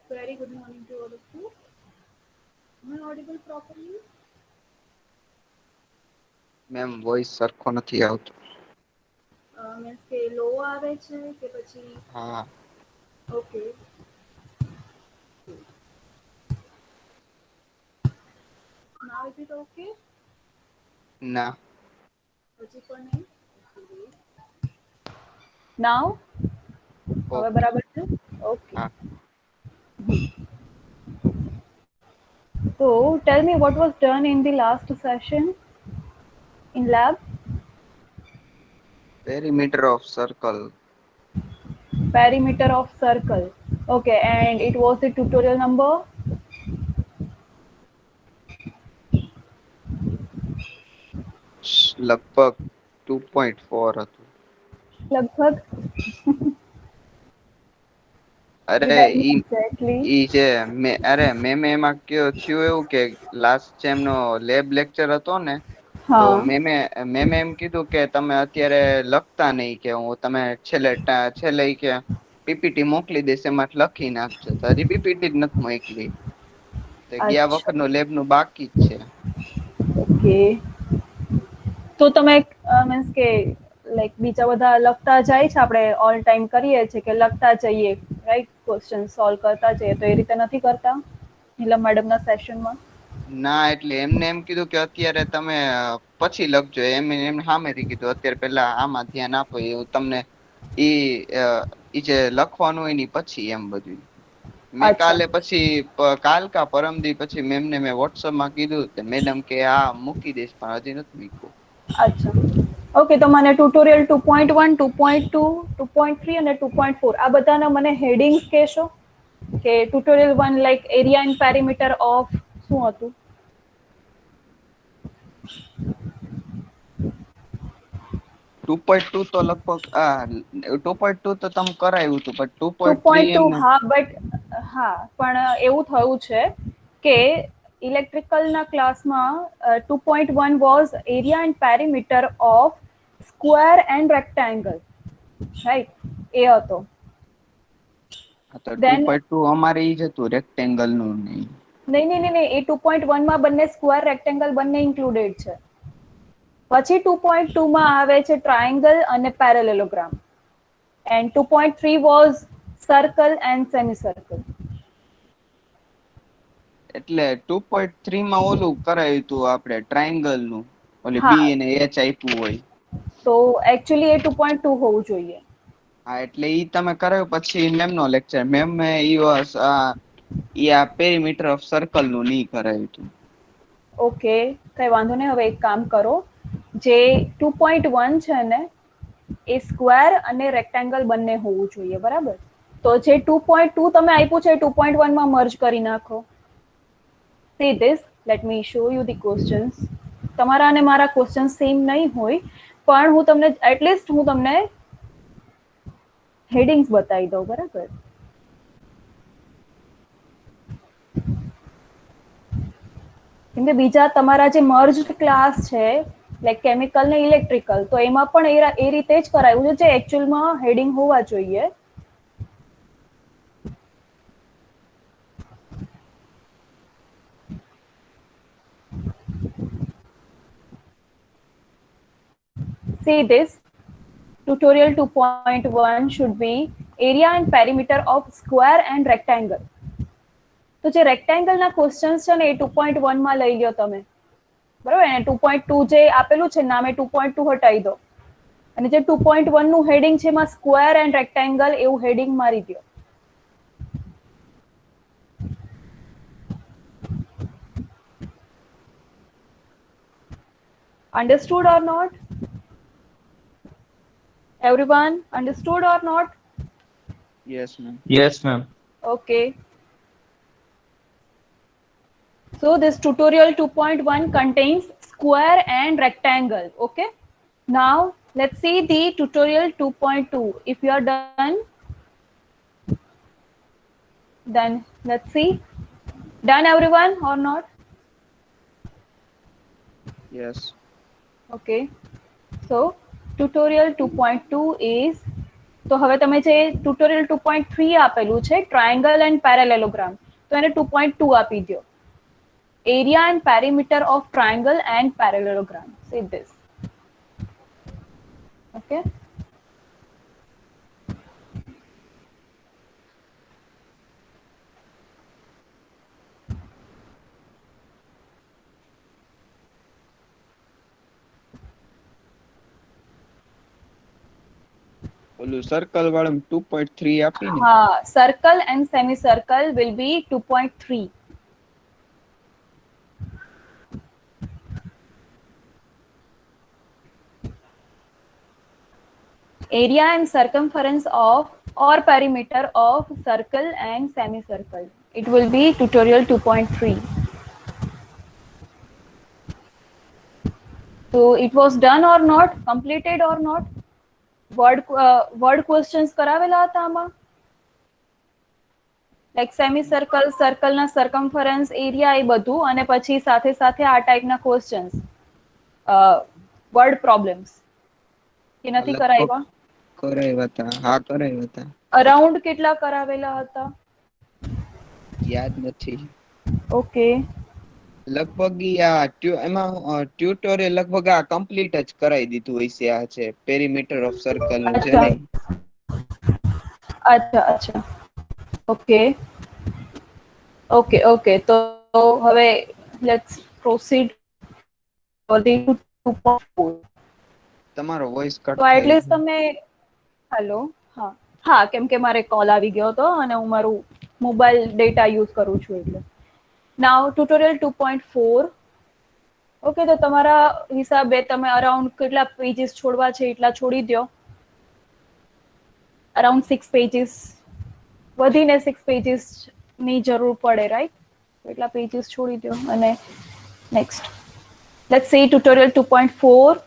Very good morning to all of you. Am I audible properly? Ma'am voice સરખો નથી આવતો. Means કે લો આવે છે કે પછી હા. Okay. Now is it okay? ના. હજી પણ નહીં. Now હવે ઓકે. બરાબર છે? Okay. હા. So tell me what was done in the last session in lab? Perimeter of circle. Perimeter of circle. Okay, and it was the tutorial number. લગભગ 2.4 હતું. લગભગ અરે did I know E exactly? ઈ જે મેમે એમાં કયો થયું એવું કે લાસ્ટ સેમ નો લેબ લેક્ચર હતો ને, તો હા. મેમે એમ કીધું કે તમે અત્યારે લખતા નહીં, કે હું તમે છેલ્લે ઈ કે પીપીટી મોકલી દઈશ, એમાં લખી નાખજો. તો હજી પીપીટી જ નથી મોકલી. તો ગયા વખત અચ્છા. નું લેબ નું બાકી જ છે. ઓકે. તો તમે મીન્સ કે લાઈક બીજા બધા લખતા જાય છે, આપણે ઓલ ટાઈમ કરીએ છીએ કે લખતા જઈએ રાઈટ, ક્વેશ્ચન સોલ્વ કરતા જઈએ, તો એ રીતે નથી કરતા નીલમ મેડમના સેશનમાં? ના, એટલે એમને એમ કીધું કે અત્યારે તમે પછી લખજો. એમને સામેથી કીધું અત્યારે પેલા આમાં ધ્યાન આપો, એવું તમને ઈ ઈ જે લખવાનું હોય ની પછી એમ બધું. મેં અચ્છા. કાલે પછી કાલ કા પરમદી પછી મેમને મેં વોટ્સઅપમાં કીધું, મેડમ કે હા મૂકી દઈશ, પણ હજી નથી મૂક્યું. અચ્છા. ઓકે, તો મને ટ્યુટોરિયલ 2.1, 2.2, 2.3 અને 2.4 આ બધાના મને હેડિંગ્સ કહેશો કે tutorial 1 like area and perimeter of શું હતું? 2.2 તો લગભગ 2.2 તો તમે કરાવ્યું હતું, પણ 2.3 2.2 એમને હા, બટ હા, પણ એવું થયું છે કે ઇલેક્ટ્રિકલના ક્લાસમાં 2.1 was area and perimeter of square and rectangle, right, એ હતો. હા, તો દેન 2.2 અમારે ઈ જ હતું, રેક્ટેંગલ નું નહીં. નહીં નહીં નહીં નહીં, એ 2.1 માં બંને સ્ક્વેર રેક્ટેંગલ બંને ઇન્ક્લુડેડ છે. પછી 2.2 માં આવે છે ટ્રાયંગલ અને parallelogram, and 2.3 was circle and semi circle. એટલે 2.3 માં ઓલું કરાયું હતું આપણે ટ્રાયંગલ નું, ઓલી હા, બી અને એચ આપ્યું હોય. તો એકચ્યુઅલી એ 2.2 હોવું જોઈએ. હા, એટલે ઈ તમે કરાવ્યું પછી મેમ નો લેક્ચર, મેમ ઈ આ પેરીમીટર ઓફ સર્કલ નું નહીં કરાયું હતું. ઓકે, કઈ વાંધો નહીં. હવે એક કામ કરો, જે 2.1 છે ને એ સ્ક્વેર અને રેક્ટેંગલ બંને હોવું જોઈએ, બરાબર? તો જે 2.2 તમે આપ્યું છે 2.1 માં મર્જ કરી નાખો. See this, let me show you the questions. તમારા અને મારા ક્વેશ્ચન સેમ નહીં હોય, પણ હું તમને હેડિંગ્સ બતાવી દઉં, બરાબર? કેમ કે બીજા તમારા જે મર્જ ક્લાસ છે લાઈક કેમિકલ ને ઇલેક્ટ્રિકલ, તો એમાં પણ એ રીતે જ કરાયું છે જે એકચ્યુઅલમાં હેડિંગ હોવા જોઈએ. See this, tutorial 2.1 should be area and perimeter of square and rectangle. તો જે રેક્ટેંગલના ક્વેશ્ચન્સ છે ને એ 2.1 માં લઈ લ્યો તમે, બરાબર? અને 2.2 જે આપેલું છે નામે 2.2 હટાવી દો, અને જે 2.1 નું હેડિંગ છે એમાં સ્ક્વેર એન્ડ રેક્ટેંગલ એવું હેડિંગ મારી દો. Understood or not? Everyone understood or not? Yes ma'am. Yes, ma'am. Okay. So this tutorial 2.1 contains square and rectangle. Okay. Now let's see the tutorial 2.2. If you are done, then let's see. Done everyone or not? Yes. Okay. So tutorial 2.2 is તો હવે તમે જે tutorial 2.3 આપેલું છે triangle and parallelogram, તો એને 2.2 આપી દો. Area and perimeter of triangle and parallelogram. See this. Okay. ઓલું સર્કલ વાળું 2.3 આપીને. હા, circle and semicircle will be 2.3. Area and circumference of or perimeter of circle and semicircle. It will be tutorial 2.3. So it was done or not? Completed or not? Word questions કરાવેલા હતા આમાં? Like semi circle, સર્કલના circumference, area, એ બધું, અને પછી સાથે સાથે આ ટાઈપના ક્વેશ્ચન્સ, વર્ડ પ્રોબ્લેમ્સ કે નથી લગભગ કરાવ્યા? કરાવ્યા હતા. હા, કરાવ્યા હતા. અરાઉન્ડ કેટલા કરાવેલા હતા? યાદ નથી. ઓકે. લગભગ એમાં ટ્યુટોરિયલ લગભગ આ કમ્પ્લીટ જ કરાવી દીધું હોય છે. આ છે પેરીમીટર ઓફ સર્કલ નું છે અચ્છા ને. અચ્છા અચ્છા, ઓકે ઓકે ઓકે. તો હવે લેટ્સ પ્રોસીડ ફોર ધી 2.4. તમારો વોઇસ કટ તો થાય એટલીસ્ટ છે. તમે, હેલો, હા હા, કેમ કે મારે કોલ આવી ગયો હતો અને હું મારું મોબાઈલ ડેટા યુઝ કરું છું એટલે. નાઉ ટ્યુટોરિયલ 2.4. ઓકે, તો તમારા હિસાબે તમે અરાઉન્ડ કેટલા પેજીસ છોડવા છે એટલા છોડી દો. અરાઉન્ડ 6 પેજીસ, વધીને 6 પેજીસ ની જરૂર પડે, રાઈટ? એટલા પેજીસ છોડી દો. અને next let's see tutorial 2.4.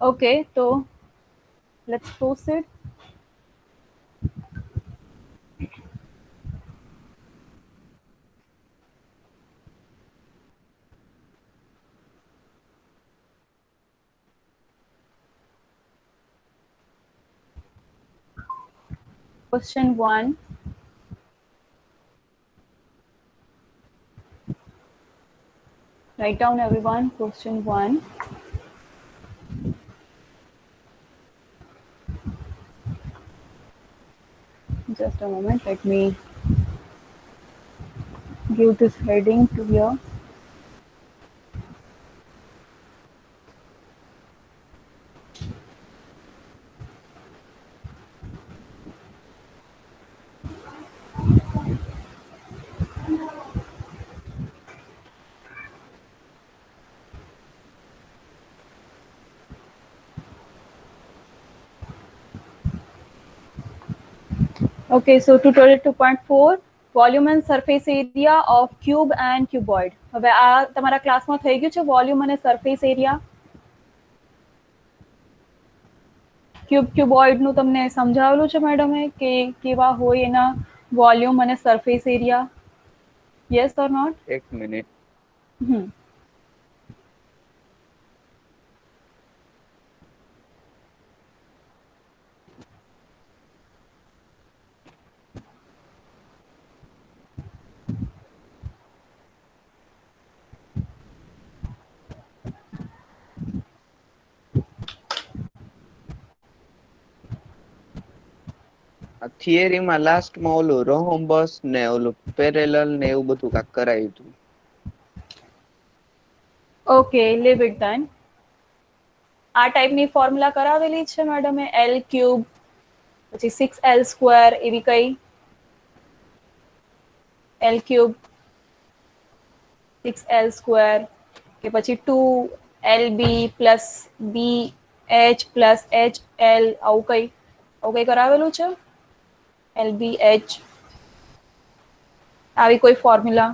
Okay, so let's proceed. Question 1. Write down everyone. Question 1. Just a moment. Let me give this heading to here. Okay, so tutorial 2.4, volume and surface area of cube and cuboid. હવે આ તમારા ક્લાસમાં થઈ ગયું છે volume અને surface area. Cube cuboid નું તમને સમજાવેલું છે મેડમે કે કેવા હોય એના વોલ્યુમ અને surface area? Yes or not? એક મિનિટ. થિયરીમાં લાસ્ટમાં ઓલું રોહોમ્બસ ને ઓલું પેરેલલ ને એવું બધું કાંક કરાયું હતું. Okay, leave it then. આ ટાઈપની ફોર્મ્યુલા કરાવેલી છે મેડમે, એલ ક્યુબ પછી 6l² એવી કઈ? એલ ક્યુબ 6l² કે પછી 2lb plus bh plus hl આવું કઈ કરાવેલું છે? lbh આવી કોઈ formula?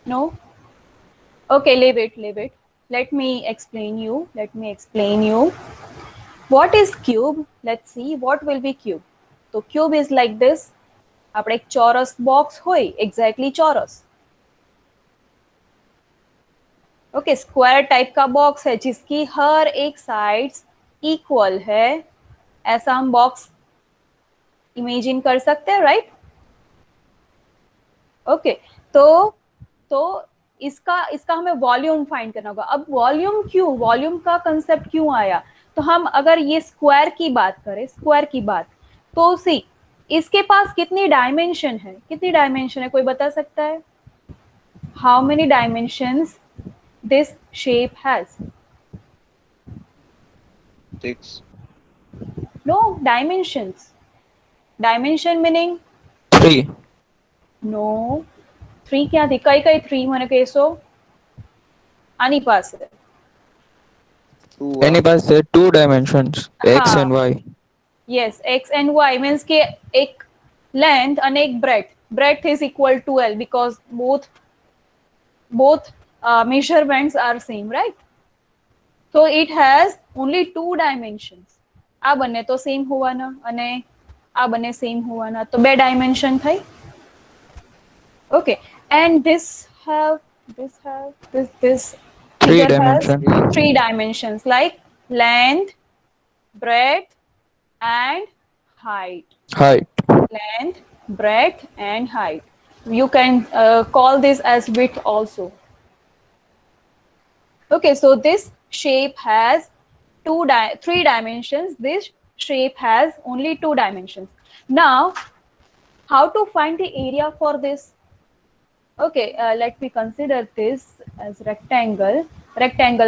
No? Okay, leave it. Let me explain you. What is cube? Let's see what will be cube. So cube is like this. આપણે એક ચોરસ બોક્સ હોય, एग्जैक्टली चौरस. ओके, स्क्वायर टाइप का बॉक्स है जिसकी हर एक साइड्स इक्वल है, ऐसा हम बॉक्स इमेजिन कर सकते हैं, राइट? ओके, तो इसका हमें वॉल्यूम फाइंड करना होगा. अब वॉल्यूम का कंसेप्ट क्यों आया? तो हम अगर ये स्क्वायर की बात करें, तो सी इसके पास कितनी डायमेंशन है कोई बता सकता है? How many dimensions this shape has? 6. No, dimensions. Dimension meaning? 3. No. 3 ક્યાંથી? કઈ 3 મને કહેશો? આની પાસે એની પાસે 2 dimensions, x and y. Yes, x and y means કે એક length અને એક breadth is equal to l because both measurements are same, right? So it has only 2 dimensions. આ બંને તો સેમ હોવાના અને આ બંને સેમ હોવાના, તો 2 dimension થઈ. Okay, and this 3 dimension. 3 dimensions like length, breadth and height. Length, breadth and height. You can call this as width also. Okay, so this shape has 3 dimensions. This shape has only 2 dimensions. Now, how to find the area for this? Okay, let me consider this as rectangle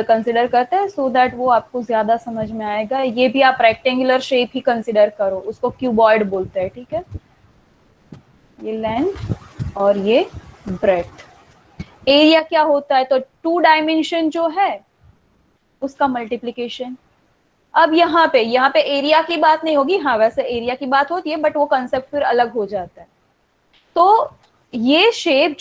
consider करते हैं so that वो आपको ज्यादा समझ में आएगा. ये भी आप रेक्टेंगुलर शेप ही कंसिडर करो, उसको क्यूबॉइड बोलते हैं, ठीक है? ये लेंथ और ये ब्रेथ. एरिया क्या होता है? तो 2 डायमेंशन जो है उसका मल्टीप्लीकेशन. अब यहाँ पे एरिया की बात नहीं होगी. हाँ, वैसे एरिया की बात होती है बट वो कंसेप्ट फिर अलग हो जाता है. तो ये शेप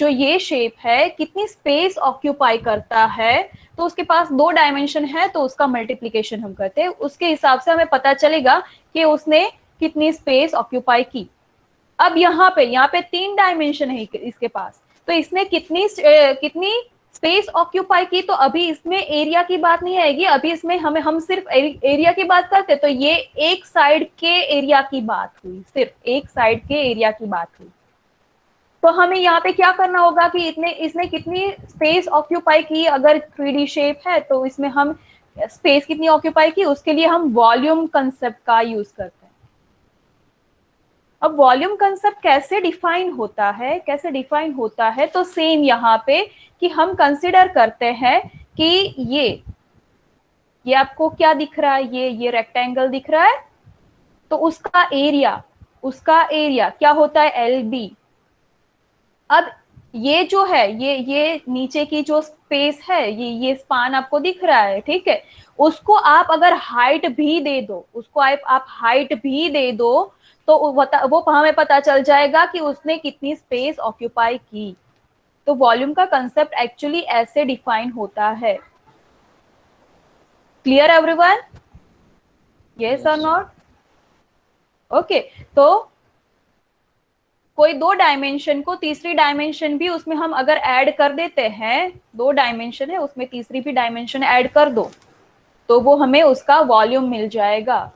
है कितनी स्पेस ऑक्यूपाई करता है, तो उसके पास 2 डायमेंशन है तो उसका मल्टीप्लीकेशन हम करते हैं. उसके हिसाब से हमें पता चलेगा कि उसने कितनी स्पेस ऑक्यूपाई की. अब यहाँ पे 3 डायमेंशन है इसके पास, तो इसने कितनी स्पेस ऑक्यूपाई की. तो अभी इसमें एरिया की बात नहीं आएगी, अभी इसमें हम सिर्फ एरिया की बात करते, तो ये एक साइड के एरिया की बात हुई, सिर्फ एक साइड के एरिया की बात हुई. तो हमें यहाँ पे क्या करना होगा कि इसने कितनी स्पेस ऑक्यूपाई की. अगर 3D शेप है तो इसमें हम स्पेस कितनी ऑक्यूपाई की, उसके लिए हम वॉल्यूम कंसेप्ट का यूज करते हैं. अब वॉल्यूम कंसेप्ट कैसे डिफाइन होता है? तो सेम यहाँ पे कि हम कंसिडर करते हैं कि ये आपको क्या दिख रहा है? ये रेक्टेंगल दिख रहा है, तो उसका एरिया क्या होता है? LB. अब ये जो है ये नीचे की जो स्पेस है, ये स्पान आपको दिख रहा है, ठीक है? उसको आप अगर हाइट भी दे दो, तो वो हमें पता चल जाएगा कि उसने कितनी स्पेस ऑक्यूपाई की. तो वॉल्यूम का कंसेप्ट एक्चुअली ऐसे डिफाइन होता है. Clear everyone? यस और नॉट? ओके, तो कोई 2 डायमेंशन को तीसरी डायमेंशन भी उसमें हम अगर ऐड कर देते हैं, 2 डायमेंशन है उसमें तीसरी भी डायमेंशन ऐड कर दो, तो वो हमें उसका वॉल्यूम मिल जाएगा.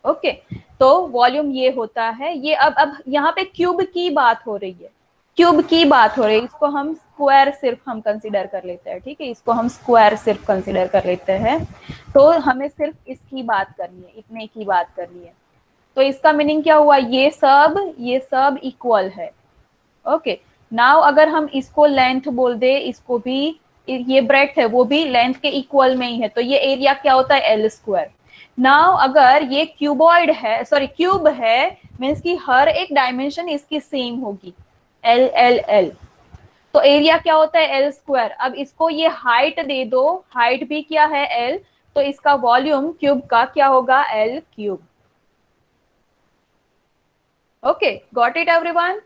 ओके, तो वॉल्यूम ये होता है. ये अब यहाँ पे क्यूब की बात हो रही है. क्यूब की बात हो रही है, इसको हम स्क्वायर सिर्फ हम कंसीडर कर लेते हैं, ठीक है, इसको हम स्क्वायर सिर्फ कंसीडर कर लेते हैं। तो हमें सिर्फ इसकी बात करनी है, इतने की बात करनी है। तो इसका मीनिंग क्या हुआ, ये सब इक्वल है। ओके, नाउ अगर हम इसको लेंथ बोल दे, इसको भी, ये ब्रेड्थ है वो भी लेंथ के इक्वल में ही है, तो ये एरिया क्या होता है, एल स्क्वायर। नाउ अगर ये क्यूबॉइड है, सॉरी क्यूब है, मीन्स की हर एक डायमेंशन इसकी सेम होगी, एल एल एल, तो एरिया क्या होता है, एल स्क्वायर। अब इसको ये हाइट दे दो, हाइट भी क्या है, एल, तो इसका वॉल्यूम क्यूब का क्या होगा, L cube. Okay, got it everyone.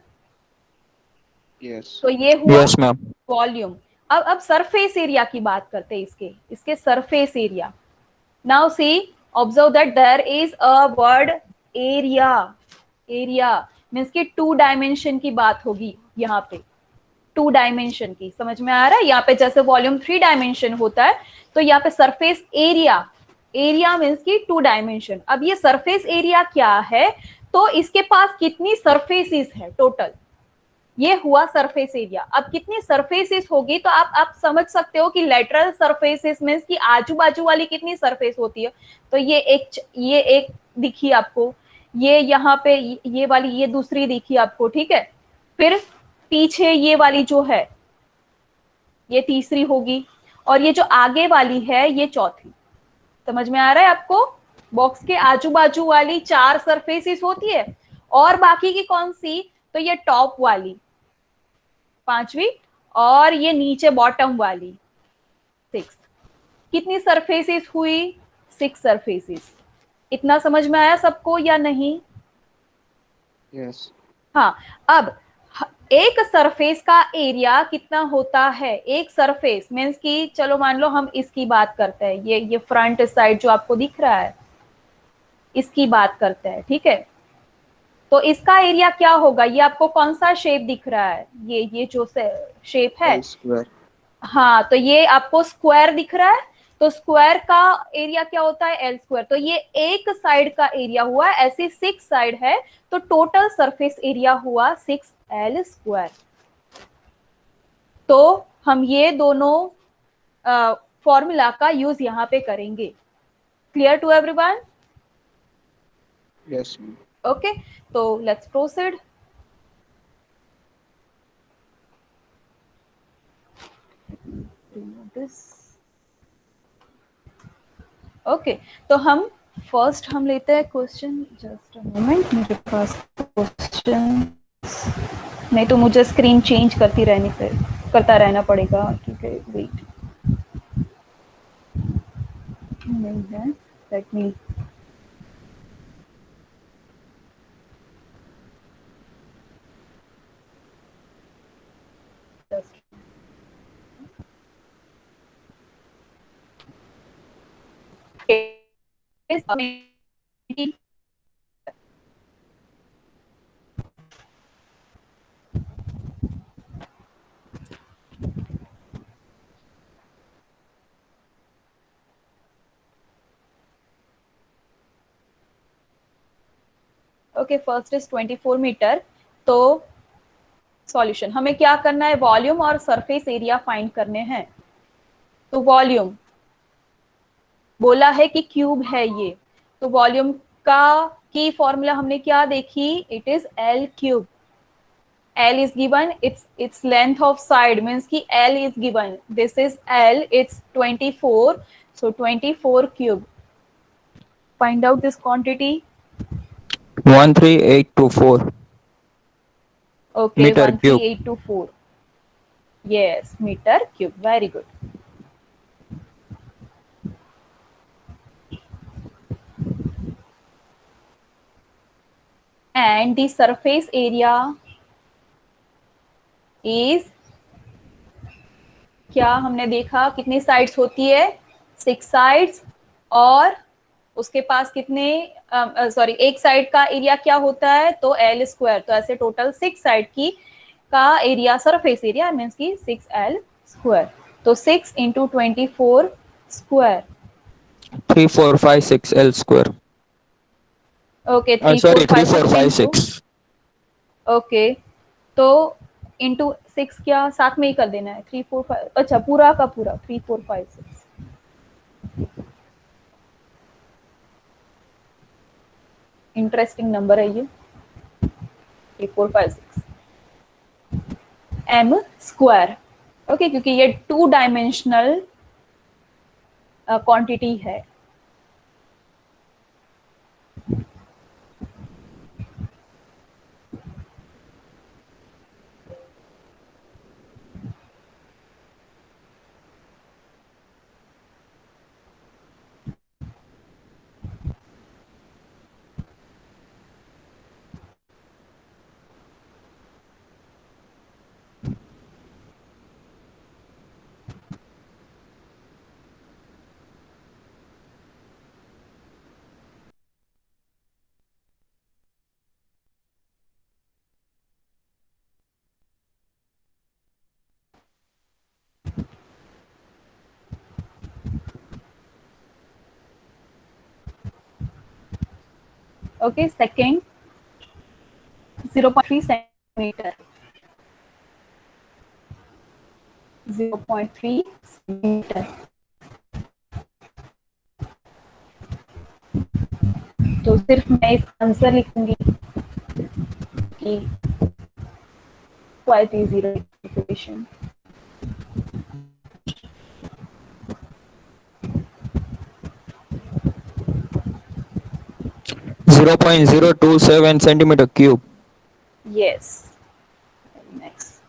Yes तो ये हुआ Yes, ma'am. वॉल्यूम। अब सरफेस एरिया की बात करते हैं, इसके surface area. Now see, observe that there is a word area. Area means की 2 डायमेंशन की बात होगी यहाँ पे, 2 डायमेंशन की, समझ में आ रहा है। यहाँ पे जैसे वॉल्यूम 3 डायमेंशन होता है, तो यहाँ पे सरफेस एरिया, एरिया मीन्स की 2 डायमेंशन। अब ये सरफेस एरिया क्या है, तो इसके पास कितनी सरफेसेस है टोटल, ये हुआ सरफेस एरिया। अब कितनी सरफेसेस होगी, तो आप समझ सकते हो कि लेटरल सरफेसेस मींस कि आजू बाजू वाली कितनी सरफेस होती है। तो ये एक दिखी आपको, ये यहाँ पे ये वाली, ये दूसरी दिखी आपको, ठीक है। फिर पीछे ये वाली जो है, ये तीसरी होगी, और ये जो आगे वाली है ये चौथी। समझ में आ रहा है आपको, बॉक्स के आजू बाजू वाली 4 सरफेसेस होती है, और बाकी की कौन सी, तो ये टॉप वाली 5वीं, और ये नीचे बॉटम वाली 6। कितनी सरफेसेस हुई, 6 सरफेसेस। इतना समझ में आया सबको या नहीं। यस हाँ, अब एक सरफेस का एरिया कितना होता है, एक सरफेस मीन्स की, चलो मान लो हम इसकी बात करते हैं, ये फ्रंट साइड जो आपको दिख रहा है, इसकी बात करते हैं, ठीक है। तो इसका एरिया क्या होगा, ये आपको कौन सा शेप दिख रहा है, ये जो शेप है, एल स्क्वायर। हाँ, तो ये आपको स्क्वायर दिख रहा है, तो स्क्वायर का एरिया क्या होता है, एल स्क्वायर। तो ये एक साइड का एरिया हुआ, ऐसे 6 साइड है, तो टोटल सरफेस एरिया हुआ 6 एल स्क्वायर। तो हम ये दोनों फॉर्मूला का यूज यहाँ पे करेंगे। Clear to everyone. Yes okay, तो लेट्स प्रोसीड। ओके, तो हम फर्स्ट हम लेते हैं क्वेश्चन, जस्ट अ मोमेंट, मेरे पास क्वेश्चन नहीं तो मुझे स्क्रीन चेंज करता रहना पड़ेगा, ठीक है, वेट नहीं है, let me, okay, first is 24 metre. तो सॉल्यूशन, हमें क्या करना है, वॉल्यूम और सरफेस एरिया फाइंड करने हैं। तो वॉल्यूम बोला है कि क्यूब है ये, तो वॉल्यूम का की फॉर्मूला हमने क्या देखी, it is L cube. L is given, its length of side means कि L is given, this is L, it's 24, so 24 cube. Find out this quantity. 13824 Okay, meter cube. 13824. Yes, meter cube. Very good. And the surface area is, क्या हमने देखा कितनी sides होती है, 6 sides, और उसके पास कितने, सॉरी, एक साइड का एरिया क्या होता है, तो एल स्क्वायर। तो ऐसे टोटल 6 साइड की का एरिया, सरफेस एरिया मीन्स की 6 एल स्क्वायर। तो 6 into 24 square, 3456 L square. Okay, Sorry, 3456 3456. Okay, तो इंटू 6 क्या साथ में ही कर देना है, 3 4 5, अच्छा पूरा का पूरा 3 4 5 6, इंटरेस्टिंग नंबर है ये 3 4 5 6 एम स्क्वायर। ओके, क्योंकि ये 2 डायमेंशनल क्वांटिटी है। Okay, second 0.3 centimetre, 0.3 centimetre. तो सिर्फ मैं इस आंसर लिखूंगी कि quite easy equation। 0.027 centimeter cube. Yes, next,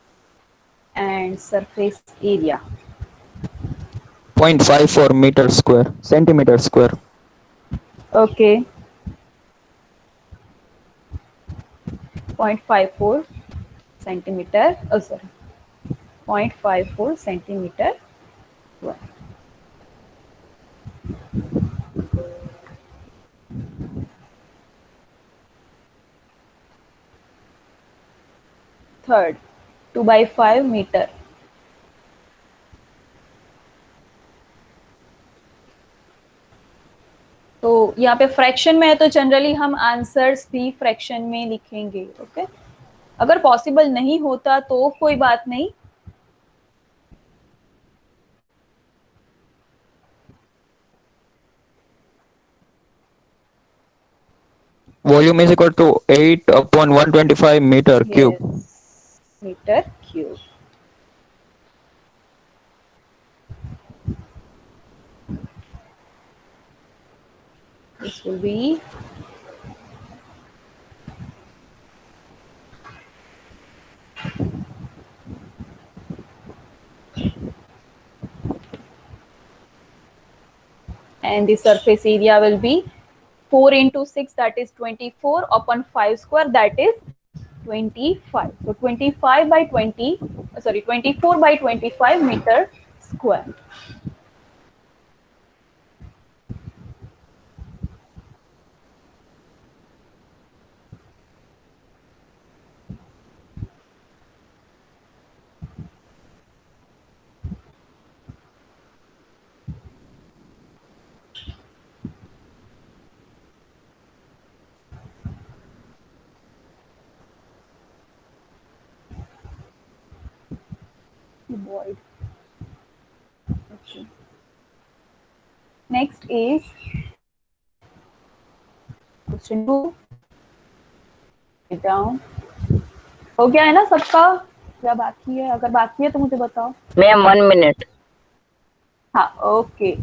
and surface area 0.54 meter square, centimeter square. okay, 0.54 centimeter, oh sorry, 0.54 centimeter square। Third 2/5 metre, तो यहाँ पे फ्रैक्शन में है तो जनरली हम आंसर्स भी फ्रैक्शन में लिखेंगे। ओके, अगर पॉसिबल नहीं होता तो कोई बात नहीं। Volume is equal to 8/125 meter cube. Metre cube. This will be and the surface area will be 4 into 6, that is 24 upon 5 square, that is 25. So 25 by 20, sorry 24 by 25 meter square। Void। Okay. Next is question 2 down। हो गया है ना सबका, क्या बाकी है? अगर बाकी है तो मुझे बताओ। Ma'am 1 minute। हाँ, okay.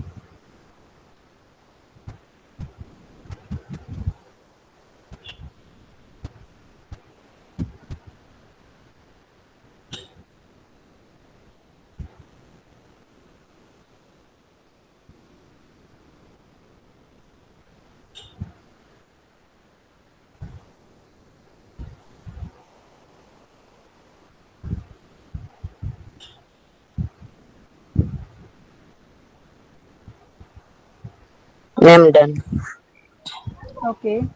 Ma'am done। Okay.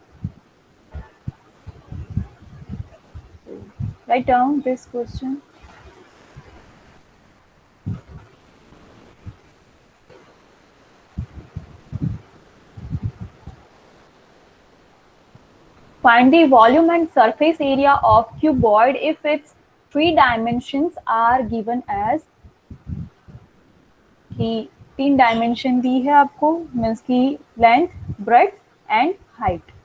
Write down this question. Find the volume and surface area of cuboid if its 3 dimensions are given as कि 3 डायमेंशन दी है आपको, मीन्स की length, breadth and height.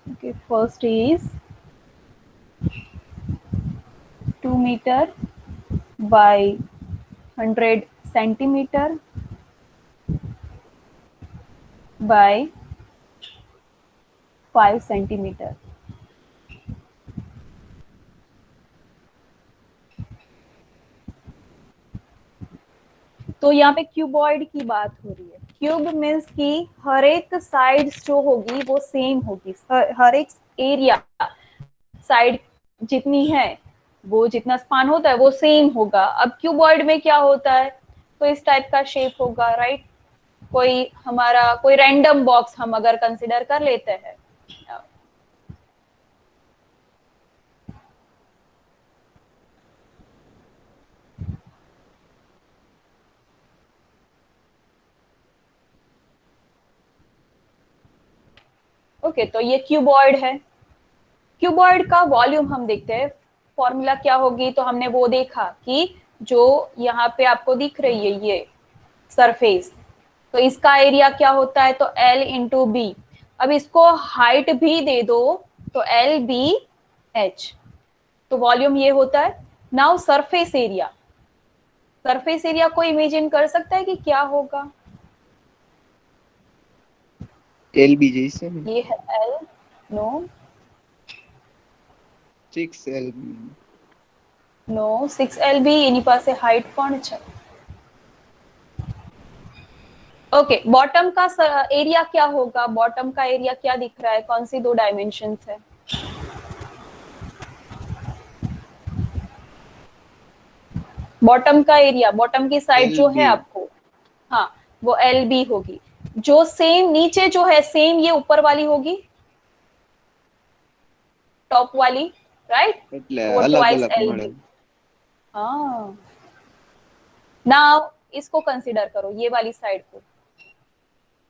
Okay, first is 2 meter by 100 centimeter by 5 centimeter। तो यहाँ पे cuboid की बात हो रही है। क्यूब मीन्स की हर एक साइड जो होगी वो सेम होगी, हर एक एरिया साइड जितनी है वो जितना स्पान होता है वो सेम होगा। अब क्यूबॉइड में क्या होता है, तो इस टाइप का शेप होगा, राइट। कोई हमारा कोई रैंडम बॉक्स हम अगर कंसिडर कर लेते हैं, ओके, तो ये क्यूबॉइड है। क्यूबॉइड का वॉल्यूम हम देखते हैं, फॉर्मूला क्या होगी, तो हमने वो देखा कि जो यहाँ पे आपको दिख रही है ये सरफेस, तो इसका एरिया क्या होता है, तो L इंटू बी। अब इसको हाइट भी दे दो तो L बी एच, तो वॉल्यूम ये होता है। Now surface area, surface area को इमेजिन कर सकता है कि क्या होगा, एल बी जैसे ये है L, नो 6 એલ नो 6 LB એની પાસે હાइट કોણ છે। ओके, बॉटम का एरिया क्या होगा, बॉटम का एरिया क्या दिख रहा है, कौन सी 2 डायमेंशंस है, बॉटम का एरिया, बॉटम की साइड जो है LB आपको, हाँ वो LB होगी। जो सेम नीचे जो है सेम ये ऊपर वाली होगी, टॉप वाली, राइट, એટલે वो અલગ ट्वाइस અલગ મળે। LB। हाँ, नाउ इसको कंसीडर करो, ये वाली साइड को,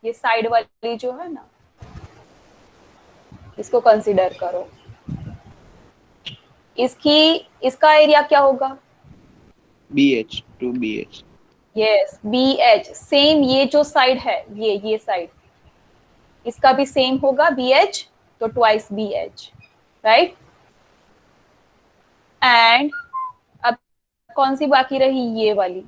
ये साइड वाली जो है ना, इसको कंसीडर करो। इसकी इसका एरिया क्या होगा, BH 2BH yes BH, same ये जो साइड है ये साइड, इसका भी सेम होगा BH, तो ट्वाइस BH, राइट। एंड अब कौन सी बाकी रही, ये वाली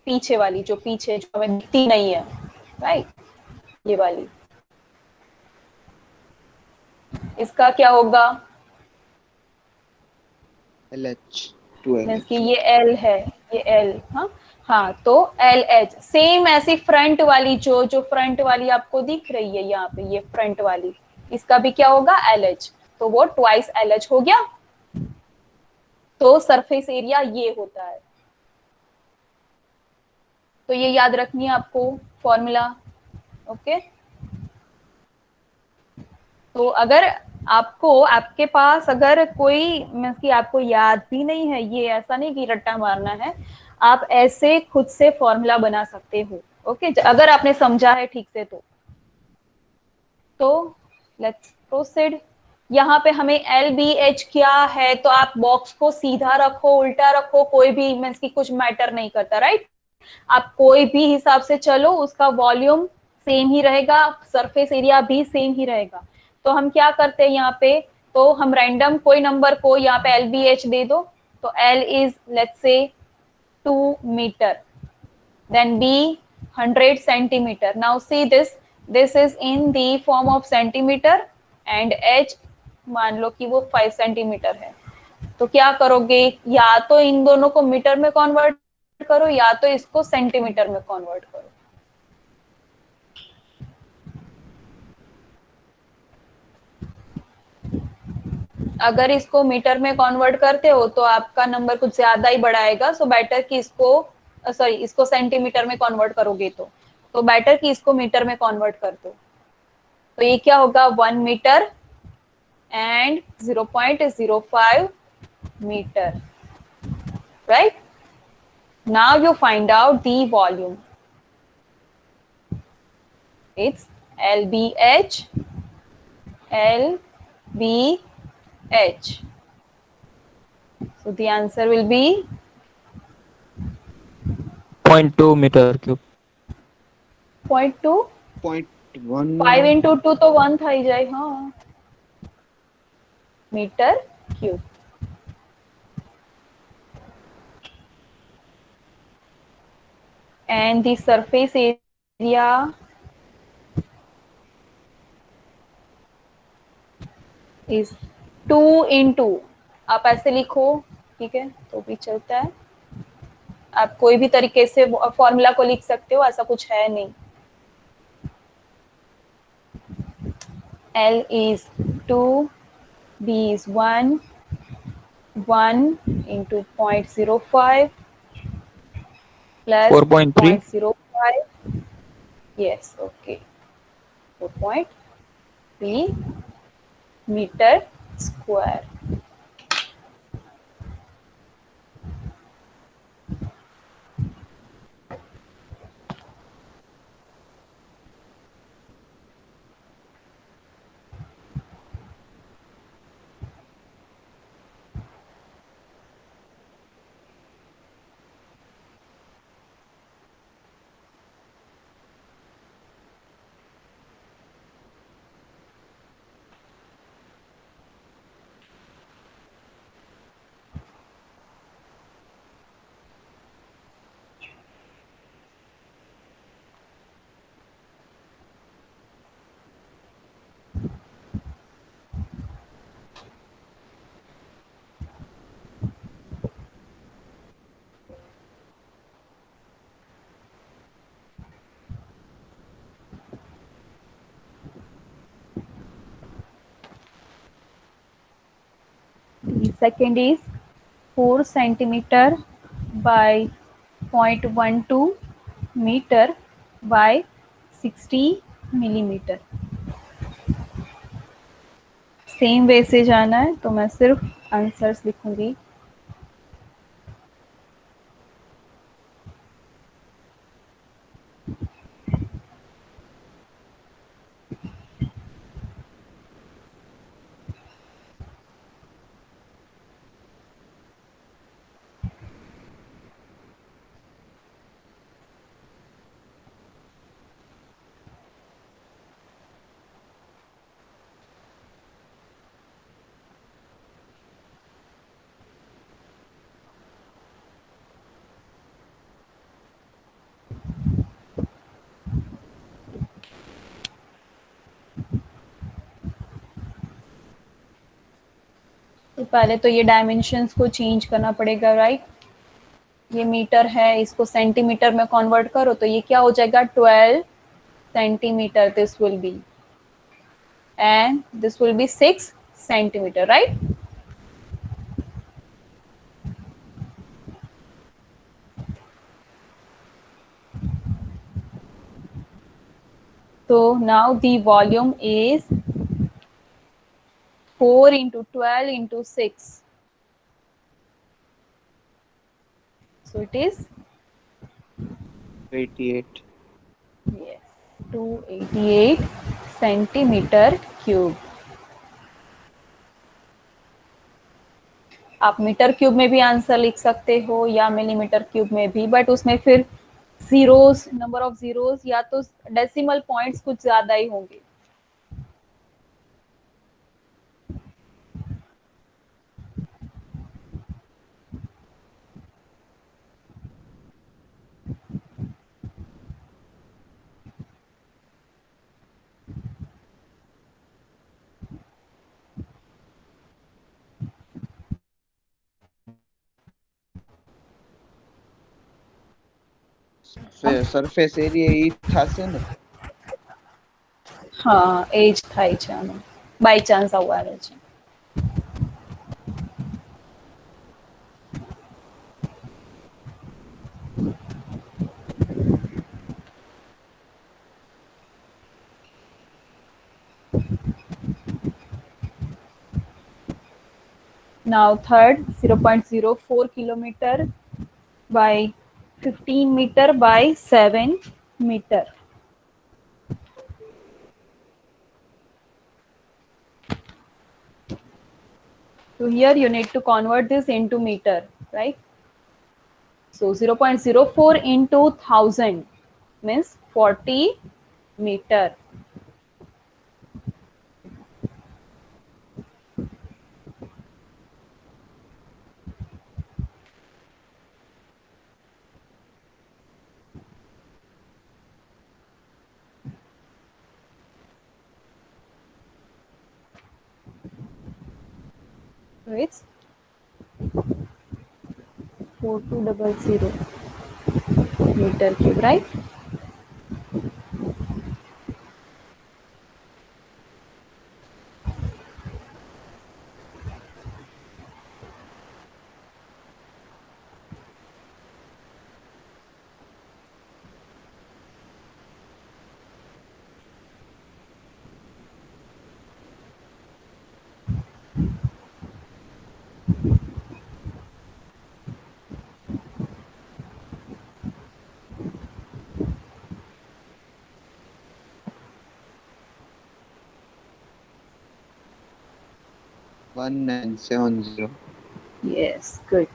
पीछे वाली, जो पीछे जो हमें दिखती नहीं है, राइट, ये वाली, इसका क्या होगा, LH मीन्स 2LH कि ये L है, ये L, हाँ हाँ, तो LH सेम ऐसी फ्रंट वाली, जो जो फ्रंट वाली आपको दिख रही है यहाँ पे, ये फ्रंट वाली, इसका भी क्या होगा LH, तो वो ट्वाइस LH हो गया। तो सरफेस एरिया ये होता है, तो ये याद रखनी है आपको फॉर्मूला, ओके। तो अगर आपको, आपके पास अगर कोई मीन्स कि आपको याद भी नहीं है, ये ऐसा नहीं कि रट्टा मारना है, आप ऐसे खुद से फॉर्मूला बना सकते हो, ओके, अगर आपने समझा है ठीक से। तो लेट्स प्रोसीड। यहाँ पे हमें LBH क्या है, तो आप बॉक्स को सीधा रखो उल्टा रखो, कोई भी मीन्स की कुछ मैटर नहीं करता, राइट। आप कोई भी हिसाब से चलो, उसका वॉल्यूम सेम ही रहेगा, सरफेस एरिया भी सेम ही रहेगा। तो हम क्या करते हैं यहाँ पे, तो हम रैंडम कोई नंबर को यहाँ पे LBH दे दो, तो L is let's say 2 metre, then B 100 centimeter. Now see this is in the form of centimeter and H मान लो कि वो 5 सेंटीमीटर है। तो क्या करोगे, या तो इन दोनों को मीटर में कन्वर्ट करो या तो इसको सेंटीमीटर में कन्वर्ट करो। अगर इसको मीटर में कन्वर्ट करते हो तो आपका नंबर कुछ ज्यादा ही बड़ा आएगा, सो बेटर कि इसको सॉरी इसको सेंटीमीटर में कन्वर्ट करोगे तो बेटर कि इसको मीटर में कन्वर्ट कर दो। तो ये क्या होगा 1 metre and 0.05 meter, right? Now you find out the volume. It's LBH, LBH. So the answer will be 0.2 meter cube. 0.2. 0.1 5 into 2 तो 1 થઈ જાય, हाँ, metre cube. And the surface area is 2 into, आप ऐसे लिखो, ठीक है, तो भी चलता है। आप कोई भी तरीके से फॉर्मूला को लिख सकते हो, ऐसा कुछ है नहीं। L is 2, B is 1, 1 into 0.05 plus 4.3. 0.05. Yes, okay. 4.3 meter square. The second is 4 centimeter by 0.12 meter by 60 millimeter. Same way से जाना है, तो मैं सिर्फ आंसर्स लिखूंगी। तो पहले तो ये डायमेंशंस को चेंज करना पड़ेगा, राइट? ये मीटर है, इसको सेंटीमीटर में कन्वर्ट करो तो ये क्या हो जाएगा 12 centimetre this will be, and this will be 6 centimetre, right? So now the volume is 4 into 12 into 6. So it is 88. yes 288 centimeter cube. आप मीटर क्यूब में भी आंसर लिख सकते हो या मिलीमीटर क्यूब में भी, बट उसमें फिर जीरोस, नंबर ऑफ जीरोस या तो डेसिमल पॉइंट्स कुछ ज्यादा ही होंगे। સરફેસ એરિયા ઈ થાશે ને? હા, એ જ થાય છે આમાં, બાય ચાન્સ આવું આવે છે। Now third 0.04 kilometer by 15 meter by 7 meter. So here you need to convert this into meter, right? So 0.04 into 1000 means 40 meter. So it's 4200 meter cube, right? One 1970. Yes, good.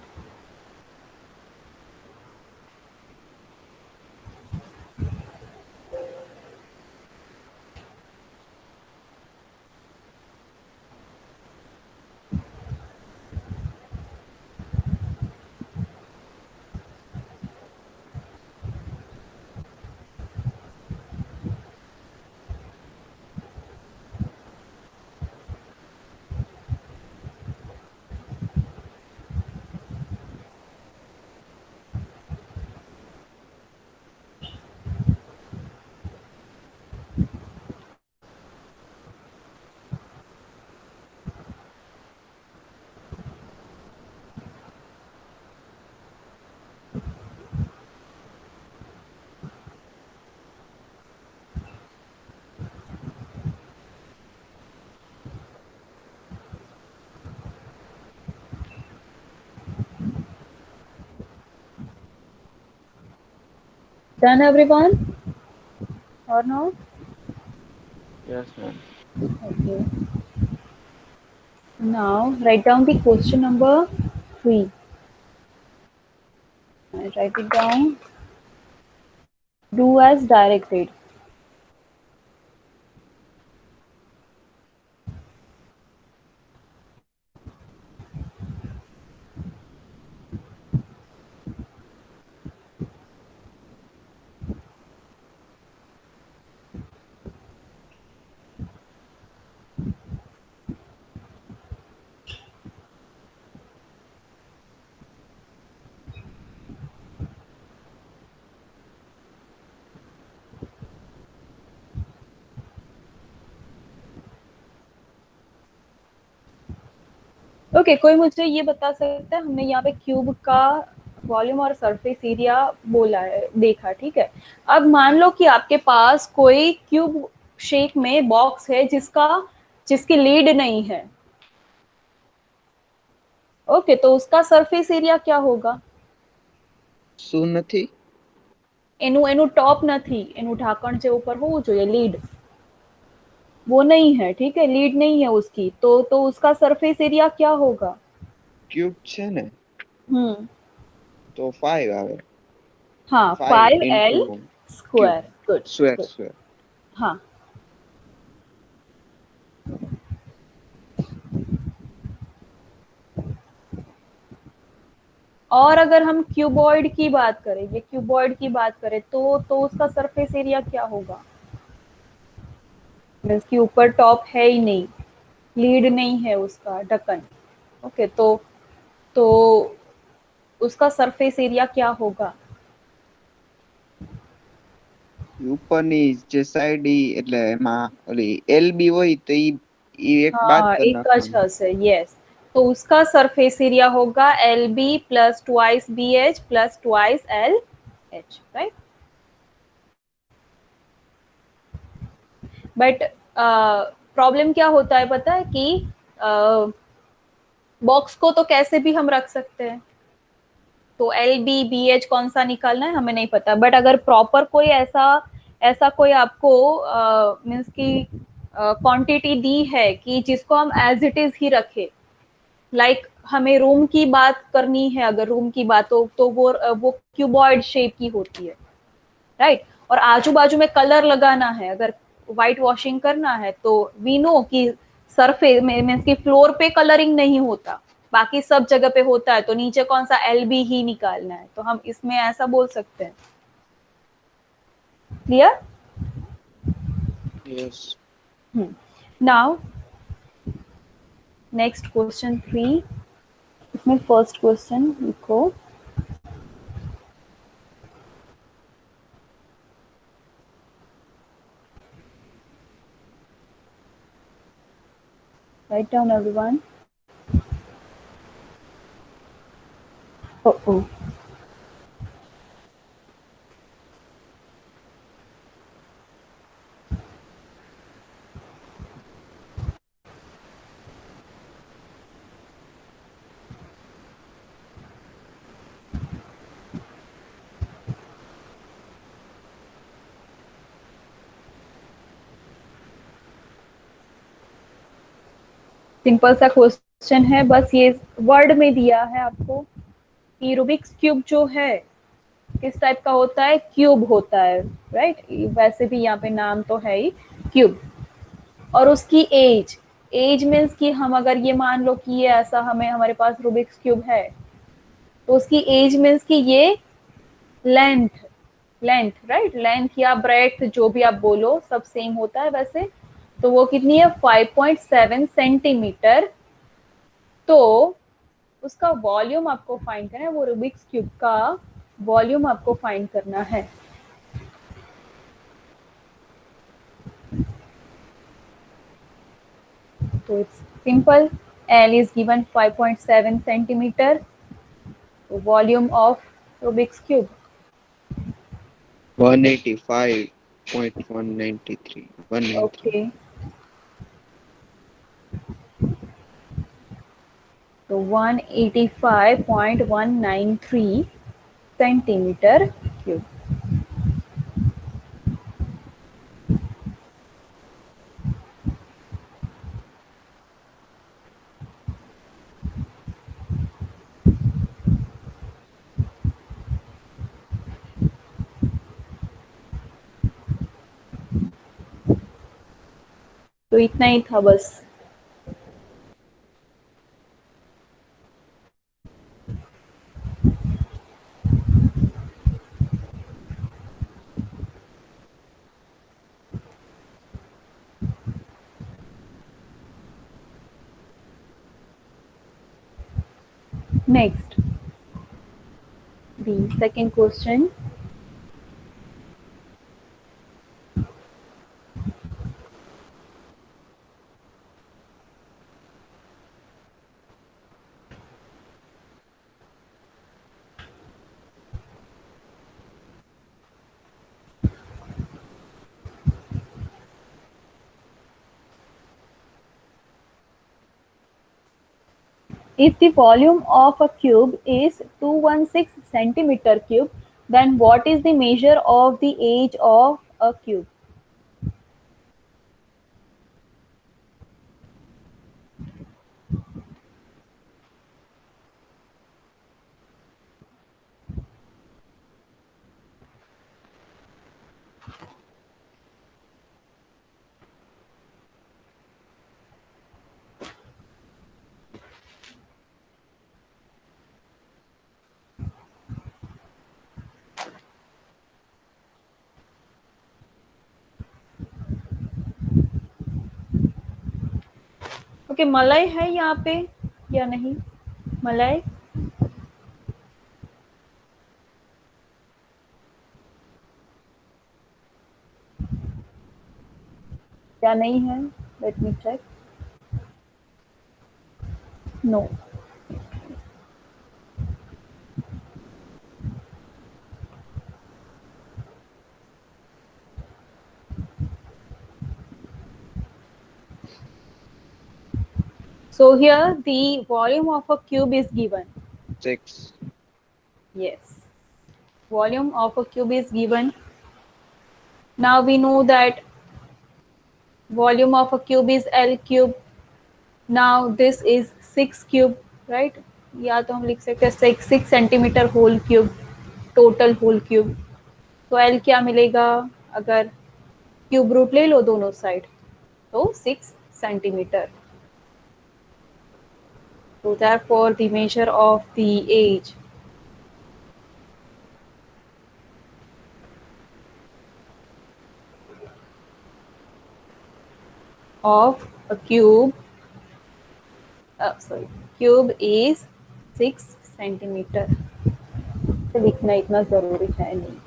Done everyone or no? Yes, ma'am. Okay. Now write down the question number 3. I write it down. Do as directed. Okay कोई मुझे ये बता सकता है, हमने यहाँ पे cube का वॉल्यूम और सरफेस एरिया बोला है, देखा, ठीक है। अब मान लो कि आपके पास कोई क्यूब शेप में बॉक्स है जिसकी लीड नहीं है। ओके, तो उसका सरफेस एरिया क्या होगा? શું નથી? એનું ટોપ નથી, એનું ઢાંકણ જે ઉપર હોવું જોઈએ, लीड वो नहीं है, ठीक है, लीड नहीं है उसकी, तो उसका सरफेस एरिया क्या होगा? ક્યુબ છે ને તો 5 આવે. हाँ 5 5L into square. Good square good. Square. हाँ, और अगर हम क्यूबॉइड की बात करें, ये क्यूबॉइड की बात करें तो उसका सरफेस एरिया क्या होगा? इसके ऊपर टॉप है ही नहीं, लीड नहीं है उसका ढक्कन। ओके, तो उसका सरफेस एरिया क्या होगा? ઉપરની જે સાઈડ ઈ એટલે એમાં ઓલી એલબી હોય તો ઈ એક બાદ हाँ, કરી एक નાખવાનું. अच्छा है, यस। तो उसका सरफेस एरिया होगा L B plus twice B H plus twice L H, right. But problem क्या होता है पता है कि बॉक्स को तो कैसे भी हम रख सकते हैं, तो एल बी बी एच कौन सा निकालना है हमें नहीं पता, बट अगर प्रॉपर कोई ऐसा ऐसा कोई आपको मीन्स की क्वांटिटी दी है कि जिसको हम एज इट इज ही रखे, लाइक हमें रूम की बात करनी है, अगर रूम की बात हो तो वो क्यूबॉइड शेप की होती है, राइट। और आजू बाजू में कलर लगाना है, अगर व्हाइट वॉशिंग करना है तो वी नो कि सरफेस में मीन्स की फ्लोर पे कलरिंग नहीं होता, बाकी सब जगह पे होता है, तो नीचे कौन सा एल बी ही निकालना है, तो हम इसमें ऐसा बोल सकते हैं। Clear? Yes. Now next question 3, इसमें फर्स्ट क्वेश्चन लिखो, write down everyone. Oh. Simple सा क्वेश्चन है, बस ये वर्ड में दिया है आपको कि रूबिक्स क्यूब जो है किस टाइप का होता है, क्यूब होता है, राइट। वैसे भी यहाँ पे नाम तो है ही क्यूब, और उसकी एज, एज मीन्स कि हम अगर ये मान लो कि ये ऐसा हमें हमारे पास रूबिक्स क्यूब है, तो उसकी एज मीन्स कि ये लेंथ, लेंथ राइट, लेंथ या ब्रेथ जो भी आप बोलो सब सेम होता है वैसे, तो वो कितनी है 5.7 सेंटीमीटर। तो उसका वॉल्यूम आपको फाइंड करना है, वो रूबिक्स क्यूब का वॉल्यूम आपको फाइंड करना है। तो it's simple, L is given 5.7 centimeter, volume of Rubik's cube 185.193. 193. okay, so 185.193 centimeter cube। तो इतना ही था बस। Next, the second question, if the volume of a cube is 216 centimeter cube, then what is the measure of the age of a cube? Okay, मलाई है यहाँ पे या नहीं? मलाई क्या नहीं है? Let me check. No. So here the volume of a cube is given. 6. Yes, volume of a cube is given. Now we know that volume of a cube is L cube. Now this is 6 cube, right? या तो हम लिख सकते हैं 6 centimetre whole cube, total whole cube. तो L क्या मिलेगा? अगर क्यूब रूट ले लो दोनों साइड तो 6 centimetre. So therefore the measure of the age of a cube, cube is 6 centimetre. लिखना इतना जरूरी है नहीं.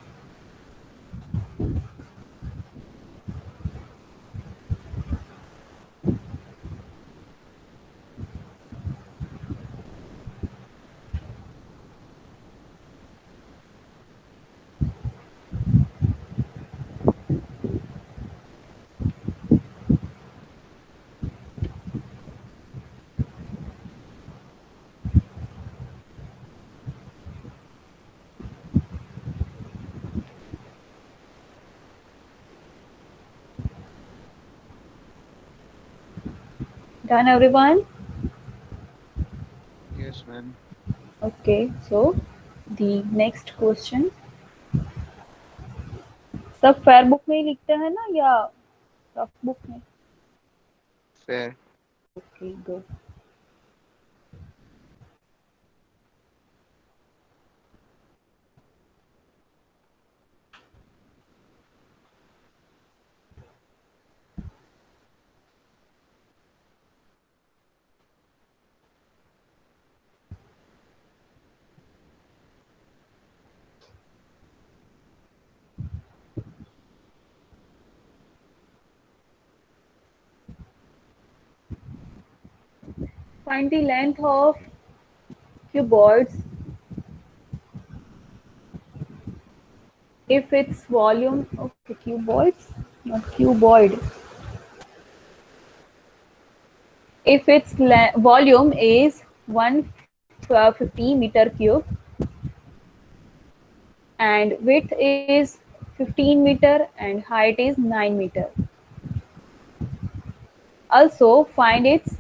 Done, everyone? Yes, ma'am. Okay, so the next question. सब फेयर बुक में ही लिखते हैं ना या रफ बुक में? Fair. Okay, good. Find the length of cuboids if its volume, okay, cuboids, not cuboid. If its volume is 150 meter cube and width is 15 meter and height is 9 meter. Also find its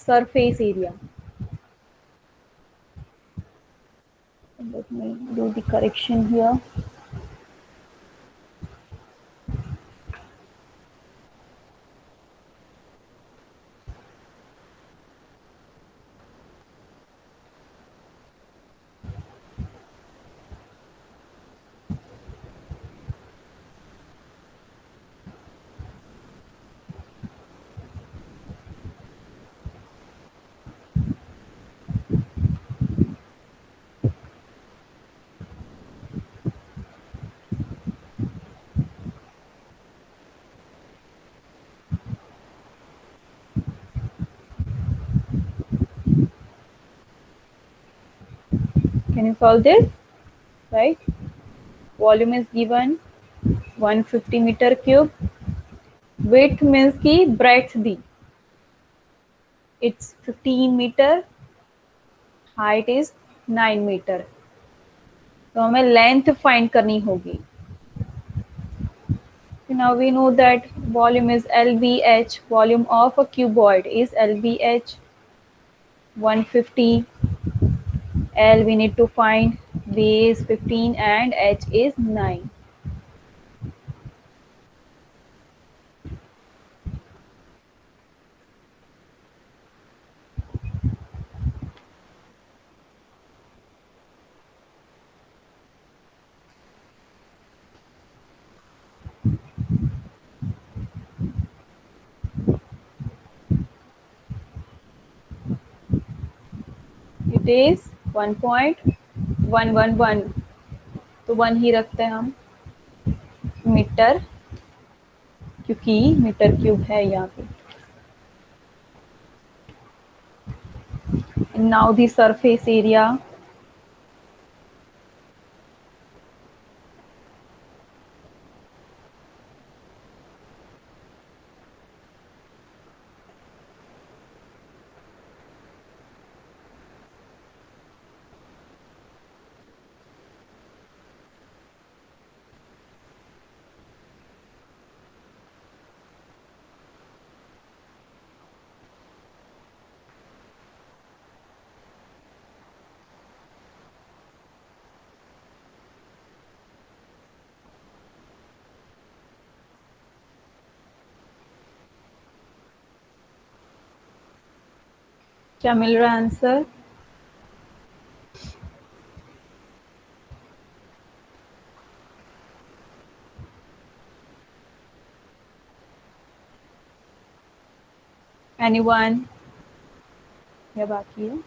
surface area. Let me do the correction here. Can you solve this? Right? Volume is given 150 meter cube. Width means की breadth the. It's 15 meter. Height is 9 meter. तो हमें length find करनी होगी. Now we know that volume is LBH. Volume of a cuboid is LBH 150. L we need to find, B is 15 and H is 9. It is 1.111. तो 1 ही रखते हैं हम metre, क्योंकि metre cube है यहाँ पे. And now the surface area. क्या मिल रहा है आंसर? एनीवन या बाकी है?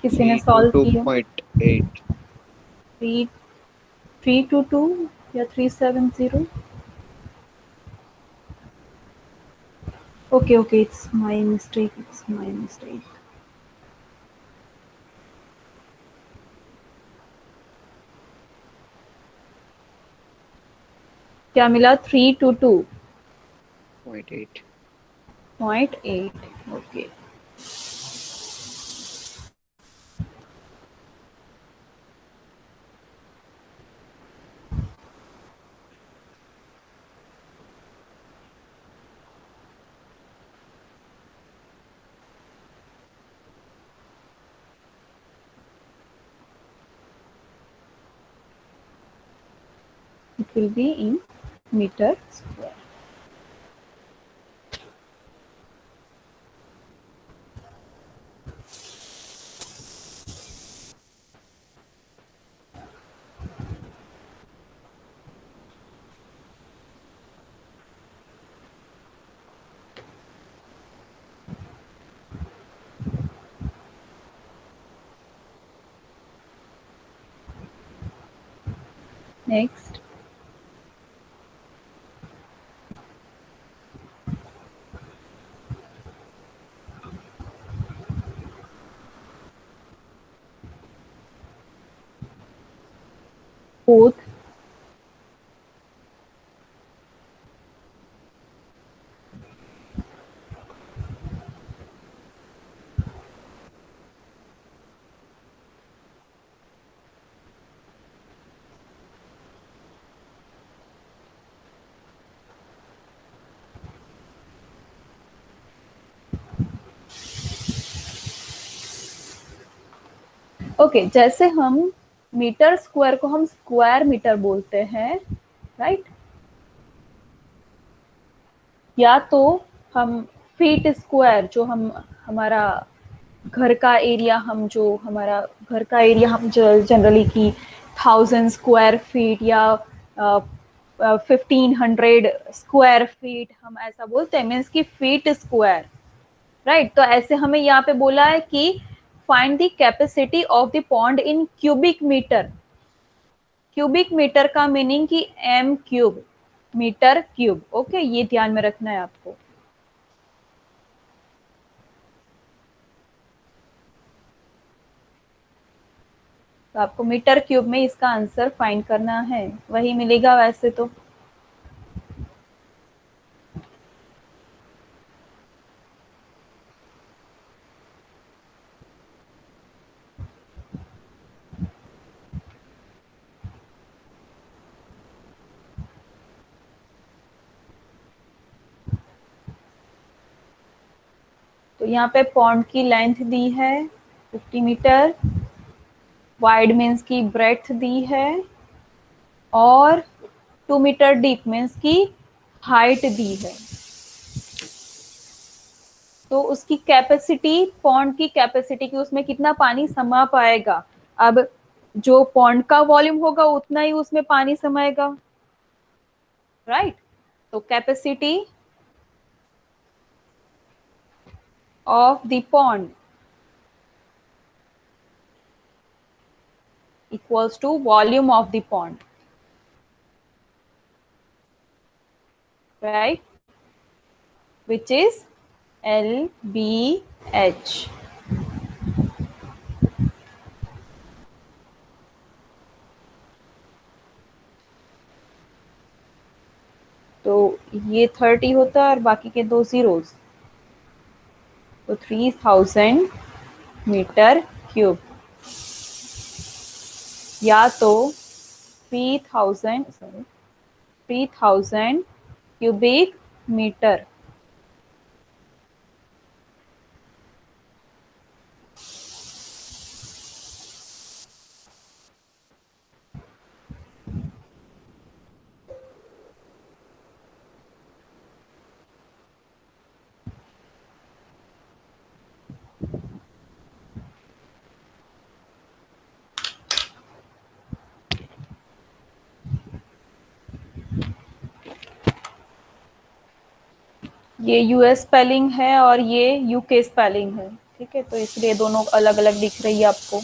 किसी ने 3 to सॉल्व किया? 2.8. 322 या 370? Okay, okay, it's my mistake. It's my mistake. क्या मिला? 0.8. 322.8. Okay. It will be in meter square. Next. Fourth. Okay, जैसे हम मीटर स्क्वायर को हम स्क्वायर मीटर बोलते हैं, राइट? या तो हम फीट स्क्वायर, जो हम हमारा घर का एरिया, हम जो हमारा घर का एरिया हम जनरली की 1000 स्क्वायर फीट या 1500 स्क्वायर फीट हम ऐसा बोलते हैं, मीन्स की फीट स्क्वायर, राइट? तो ऐसे हमें यहाँ पे बोला है कि find the capacity of the pond in cubic metre. Cubic metre का मीनिंग कि M cube, metre cube. Okay, ये ध्यान में रखना है आपको। तो आपको मीटर क्यूब में इसका आंसर फाइंड करना है, वही मिलेगा वैसे तो। तो यहाँ पे पॉन्ड की लेंथ दी है 50 मीटर, वाइड मीन्स की ब्रेड्थ दी है, और 2 मीटर डीप मीन्स की हाइट दी है। तो उसकी कैपेसिटी, पॉन्ड की कैपेसिटी की, उसमें कितना पानी समा पाएगा। अब जो पॉन्ड का वॉल्यूम होगा उतना ही उसमें पानी समाएगा, राइट? तो capacity of the pond equals to volume of the pond, right? Which is LBH. तो ये 30 होता है और बाकी के 2 zeros, तो 3000 मीटर क्यूब, या तो 3000 क्यूबिक मीटर, ये यूएस स्पेलिंग है और ये यूके स्पेलिंग है, ठीक है, तो इसलिए दोनों अलग अलग दिख रही है आपको।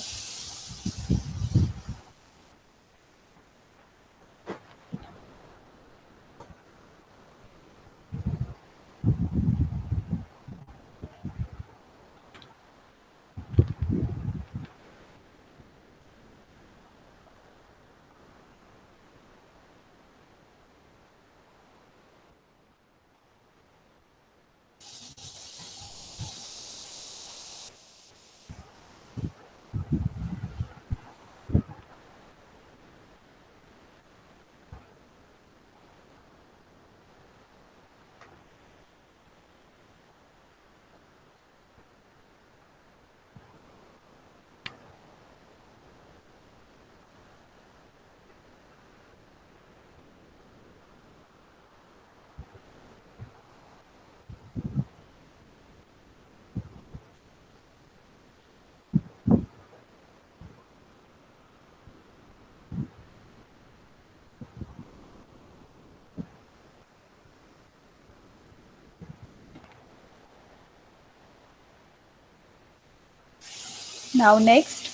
Now next.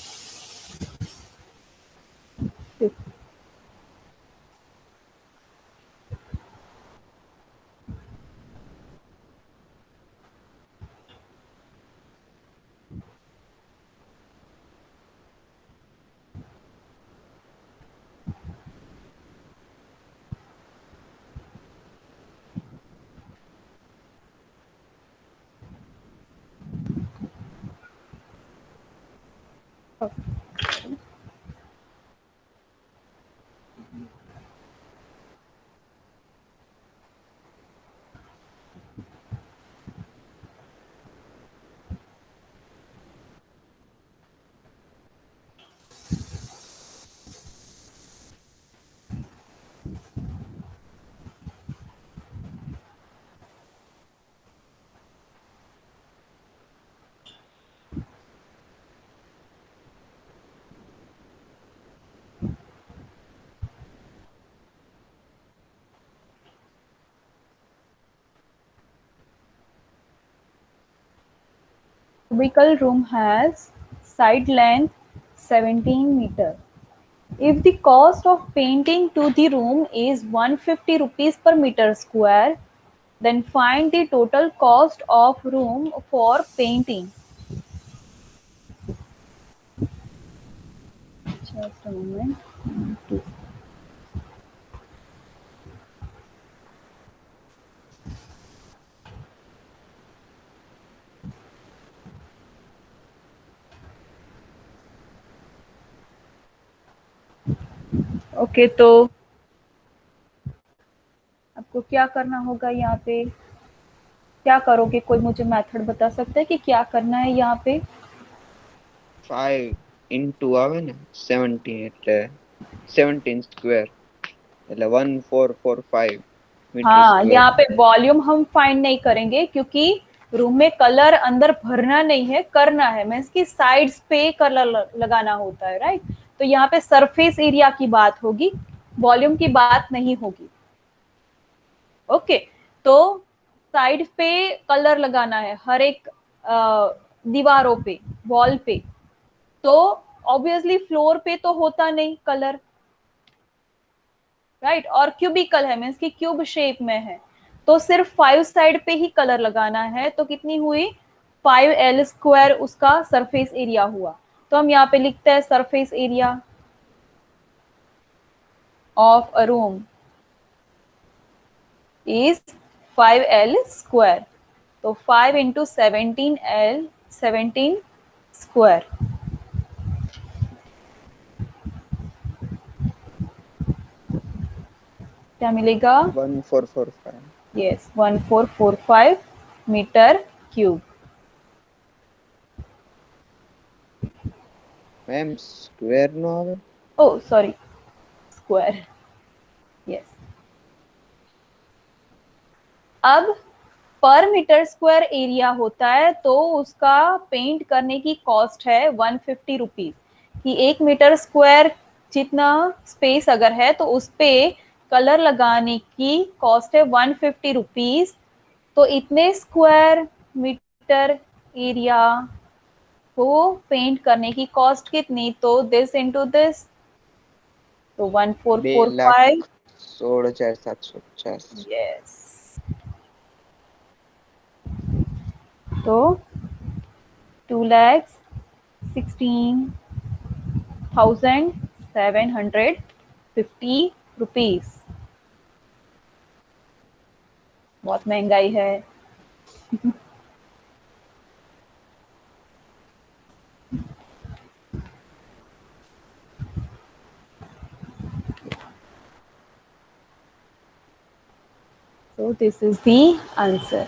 Cubicle room has side length 17 meter. If the cost of painting to the room is 150 rupees per meter square, then find the total cost of room for painting. Just a moment. Okay, तो आपको क्या करना होगा यहाँ पे, क्या करोगे, कोई मुझे मेथड बता सकता है कि क्या करना है यहाँ पे? 5 into આવે ને 17 એટલે 17 સ્ક્વેર એટલે 1445 मीटर हाँ, स्क्वायर। यहाँ पे वॉल्यूम हम फाइंड नहीं करेंगे क्योंकि रूम में कलर अंदर भरना नहीं है, करना है, मैं इसकी साइड्स पे कलर लगाना होता है, राइट। तो यहाँ पे सरफेस एरिया की बात होगी, वॉल्यूम की बात नहीं होगी। ओके, तो साइड पे कलर लगाना है हर एक दीवारों पे, वॉल पे। तो ऑब्वियसली फ्लोर पे तो होता नहीं कलर, राइट, और क्यूबिकल है, मीन्स की क्यूब शेप में है, तो सिर्फ 5 साइड पे ही कलर लगाना है। तो कितनी हुई, 5L स्क्वायर उसका सरफेस एरिया हुआ। तो हम यहाँ पे लिखते हैं surface area of a room is 5L square. तो 5 इंटू 17L, 17 स्क्वायर, क्या मिलेगा? 1445 yes, 1445 metre cube. Ma'am square નો આવે? Oh sorry, square, yes. अब पर मीटर स्क्वायर एरिया होता है तो उसका पेंट करने की कॉस्ट है 150 रुपीज, कि 1 मीटर स्क्वायर जितना स्पेस अगर है तो उस पे कलर लगाने की कॉस्ट है 150 रुपीज। तो इतने स्क्वायर मीटर एरिया को पेंट करने की कॉस्ट कितनी, तो दिस इनटू दिस, तो 1445, 2,16,750. यस, तो 2,16,750 रुपीज। बहुत महंगाई है। So this is the answer.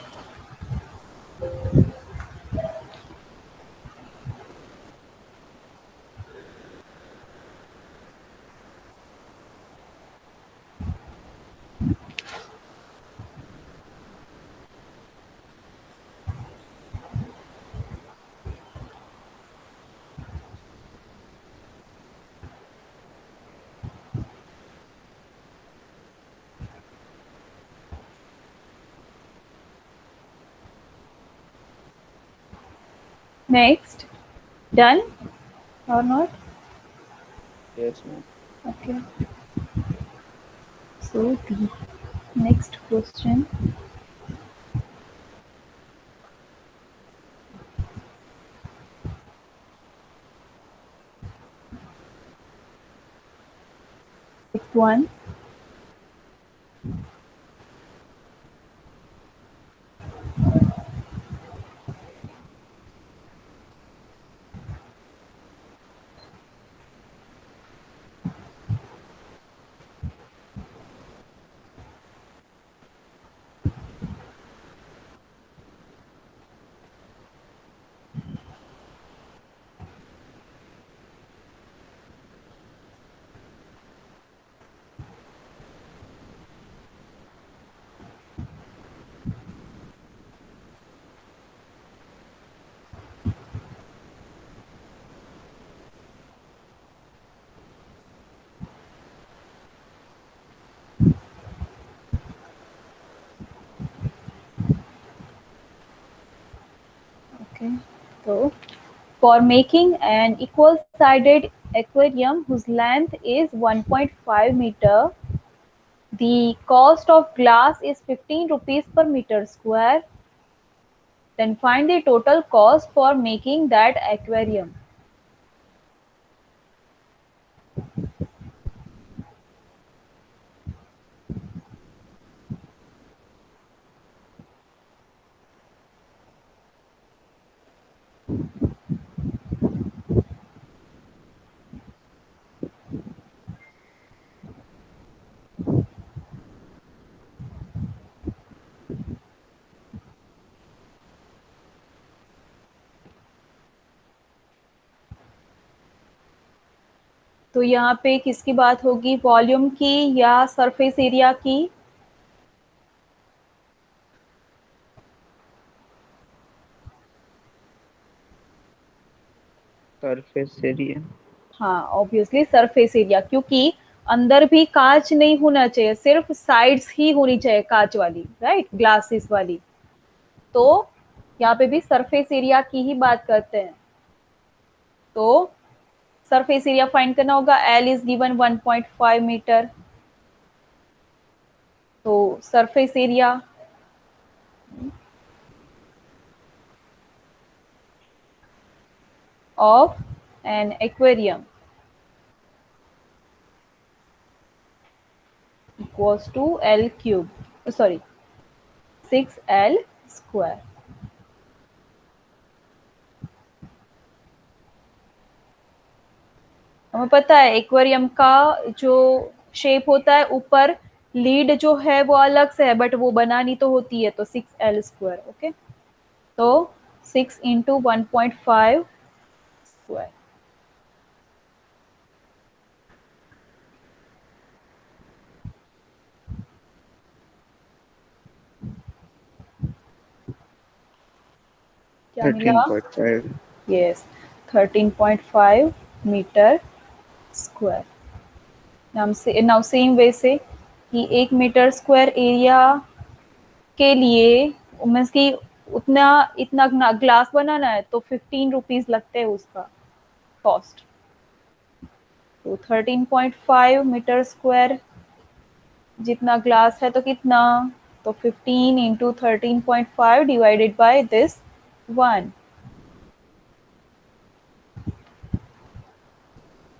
Next, done or not? Yes, ma'am. Okay. So the next question. Sixth one. Okay. So for making an equal-sided aquarium whose length is 1.5 meter, the cost of glass is 15 rupees per meter square. Then find the total cost for making that aquarium. तो यहाँ पे किसकी बात होगी, volume की या surface area की? Surface area. हाँ, ऑब्वियसली सरफेस एरिया, क्योंकि अंदर भी कांच नहीं होना चाहिए, सिर्फ साइड्स ही होनी चाहिए कांच वाली, राइट, ग्लासेस वाली। तो यहाँ पे भी सरफेस एरिया की ही बात करते हैं। तो सरफेस एरिया फाइंड करना होगा, एल इज गिवन 1.5 मीटर। तो surface area of an aquarium equals to L cube, sorry, 6L square. हमें पता है एक्वेरियम का जो शेप होता है, ऊपर लीड जो है वो अलग से है, बट वो बनानी तो होती है, तो 6L स्क्वायर। ओके, तो 6 इंटू 1.5 स्क्वायर। क्या मिला? 13.5. Yes, 13.5 metre square. Now same way से कि 1 मीटर स्क्वायर एरिया के लिए मीन्स की उतना इतना ग्लास बनाना है तो 15 रुपीज लगते हैं उसका कॉस्ट। तो 13.5 मीटर स्क्वायर जितना ग्लास है तो कितना, तो 15 इंटू 13.5 डिवाइडेड बाय दिस 1।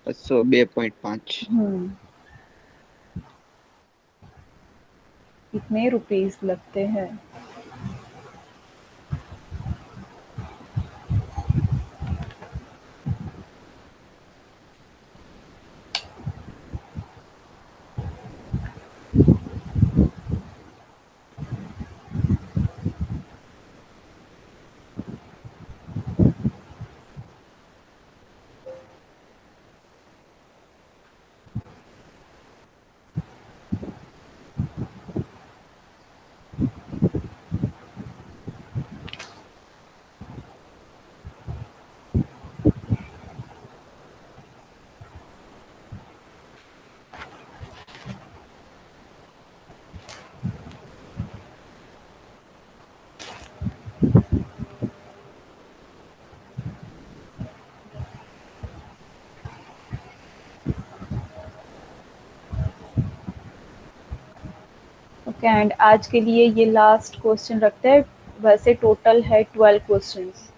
202.5। कितने रुपीस लगते हैं। ओके एंड आज के लिए ये लास्ट क्वेश्चन रखते हैं। वैसे टोटल है 12 questions.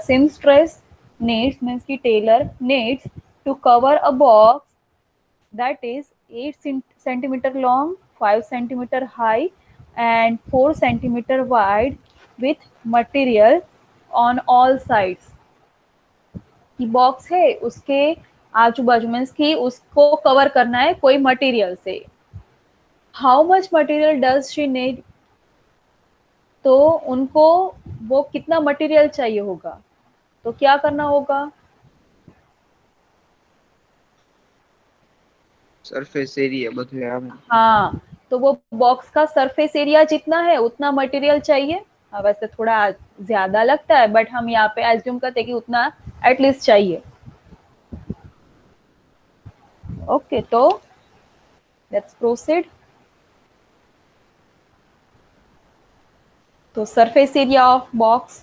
Seamstress needs means ki tailor needs to cover a box that is 8 centimeter long, 5 centimeter high and 4 centimeter wide with material on all sides। की बॉक्स है उसके आजू बाजू मीन्स की उसको कवर करना है कोई मटेरियल से। How much material does she need, तो उनको वो कितना मटेरियल चाहिए होगा, तो क्या करना होगा। सरफेस एरिया बदले આવે। हाँ, तो वो बॉक्स का सरफेस एरिया जितना है उतना मटेरियल चाहिए। हाँ, वैसे थोड़ा ज्यादा लगता है बट हम यहाँ पे एज्यूम करते हैं कि उतना एटलीस्ट चाहिए। ओके, तो लेट्स प्रोसीड। तो सरफेस एरिया ऑफ बॉक्स,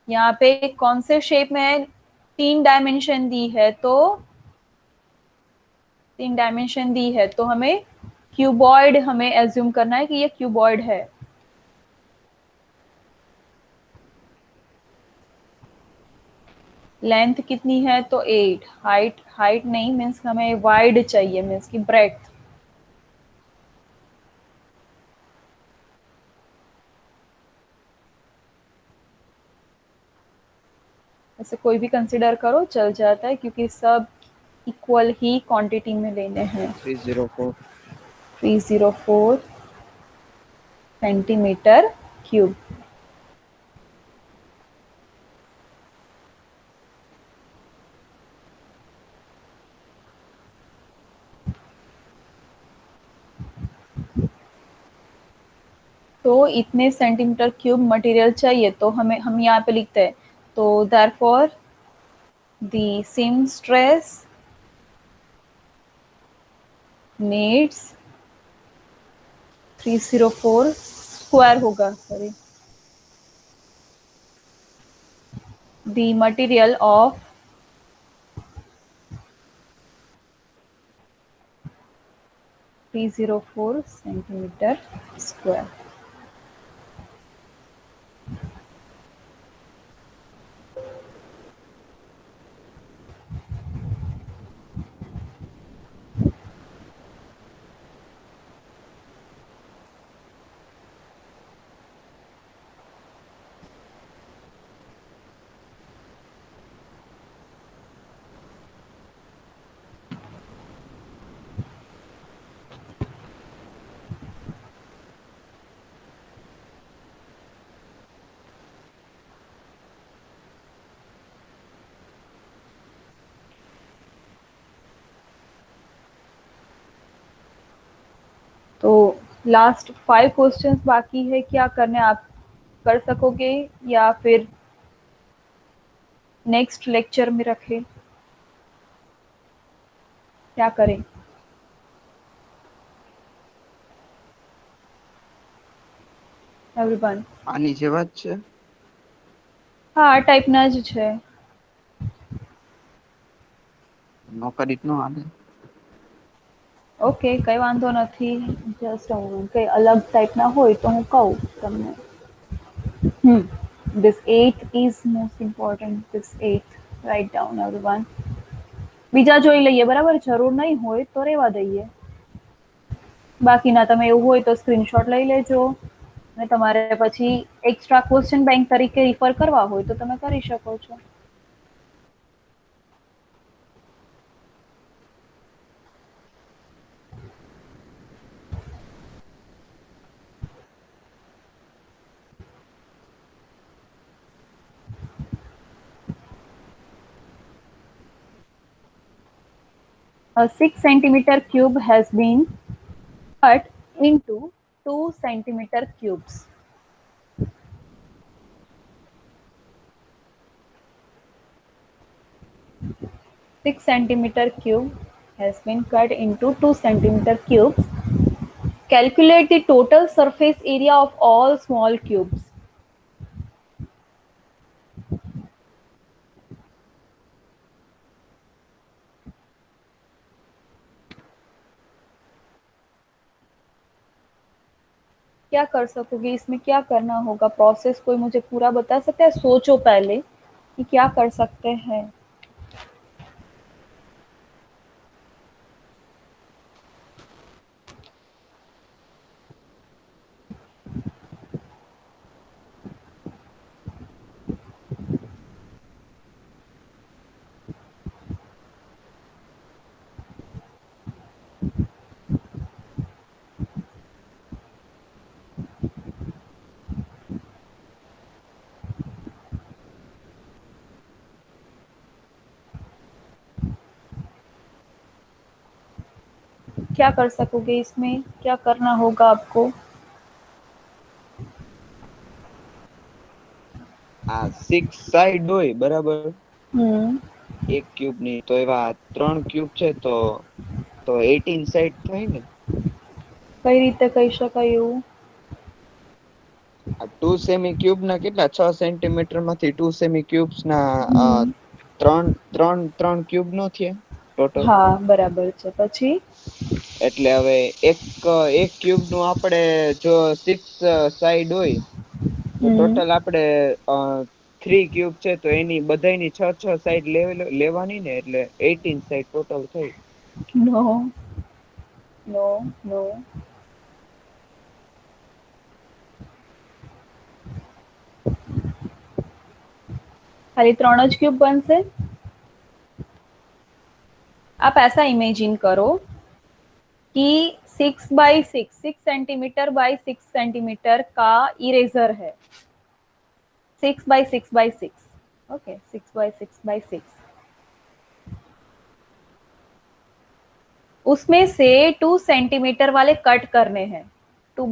यहाँ पे कौन से शेप में 3 डायमेंशन दी है, तो 3 डायमेंशन दी है तो हमें क्यूबॉइड हमें एज्यूम करना है कि ये क्यूबॉइड है। लेंथ कितनी है, तो 8। हाइट नहीं मीन्स हमें वाइड चाहिए मीन्स की ब्रेड्थ। ऐसे कोई भी कंसिडर करो चल जाता है क्योंकि सब इक्वल ही क्वांटिटी में लेने हैं। 304। 304 सेंटीमीटर क्यूब। तो इतने सेंटीमीटर क्यूब मटेरियल चाहिए तो हम यहाँ पे लिखते हैं, तो therefore the seamstress needs 304 square होगा, sorry. The material of 304 centimetre square. तो लास्ट 5 क्वेश्चंस बाकी है, क्या करने आप कर सकोगे या फिर नेक्स्ट लेक्चर में रखें, क्या करें? એવરીવન આની જેવા જ છે. હા આ ટાઈપના જ છે. નો કરી જ નો હાલે. ઓકે કઈ વાંધો નથી, જસ્ટ કઈ અલગ ટાઈપના હોય તો હું કહું તમને. This eighth is most important. This eighth, write down everyone. બીજા જોઈ લઈએ, બરાબર? જરૂર નહીં હોય તો રહેવા દઈએ. બાકીના તમે એવું હોય તો સ્ક્રીનશોટ લઈ લેજો અને તમારે પછી એક્સ્ટ્રા ક્વેશ્ચન બેંક તરીકે રિફર કરવા હોય તો તમે કરી શકો છો. A 6 centimeter cube has been cut into 2 centimeter cubes. 6 centimeter cube has been cut into 2 centimeter cubes. Calculate the total surface area of all small cubes. क्या कर सकोगे इसमें, क्या करना होगा? प्रोसेस कोई मुझे पूरा बता सकता है? सोचो पहले कि क्या कर सकते हैं. क्या कर सकोगे इसमें, क्या करना होगा आपको? આ 6 સાઈડ હોય બરાબર એક ક્યુબ ની, તો એવા 3 ક્યુબ છે તો 18 સાઈડ થાય ને. કઈ રીતે કહી શકાય એવું? આ 2 સેમી ક્યુબ ના કેટલા 6 સેન્ટીમીટર માંથી 2 સેમી ક્યુબ્સ ના ત્રણ ત્રણ ત્રણ ક્યુબ નો થયા ટોટલ. હા બરાબર છે. પછી એટલે હવે એક એક ક્યુબ નું આપણે જો 6 સાઈડ હોય તો ટોટલ આપણે 3 ક્યુબ છે તો એની બધાયની 6 સાઈડ લેવાની ને, એટલે 18 સાઈડ ટોટલ થઈ. નો નો નો, खाली 3 જ क्यूब बनसे. आप ऐसा इमेजिन करो कि 6 सेंटीमीटर बाई 6 सेंटीमीटर का इरेजर है. 6 ओके, 6 उसमें से 2 सेंटीमीटर वाले कट करने हैं, 2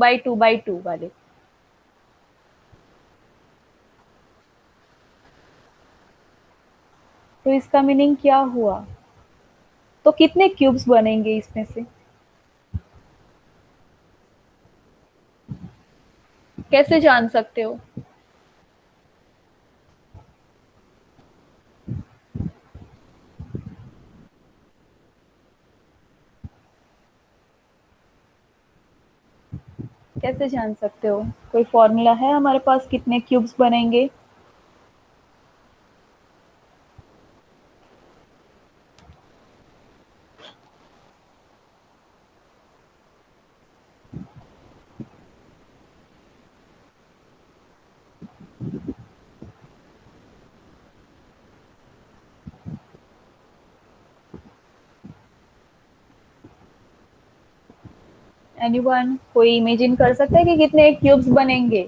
वाले. तो इसका मीनिंग क्या हुआ? तो कितने क्यूब्स बनेंगे इसमें से? कैसे जान सकते हो? कैसे जान सकते हो? कोई फॉर्मूला है हमारे पास कितने क्यूब्स बनेंगे? एनीवन कोई इमेजिन कर सकता है कि कितने क्यूब्स बनेंगे?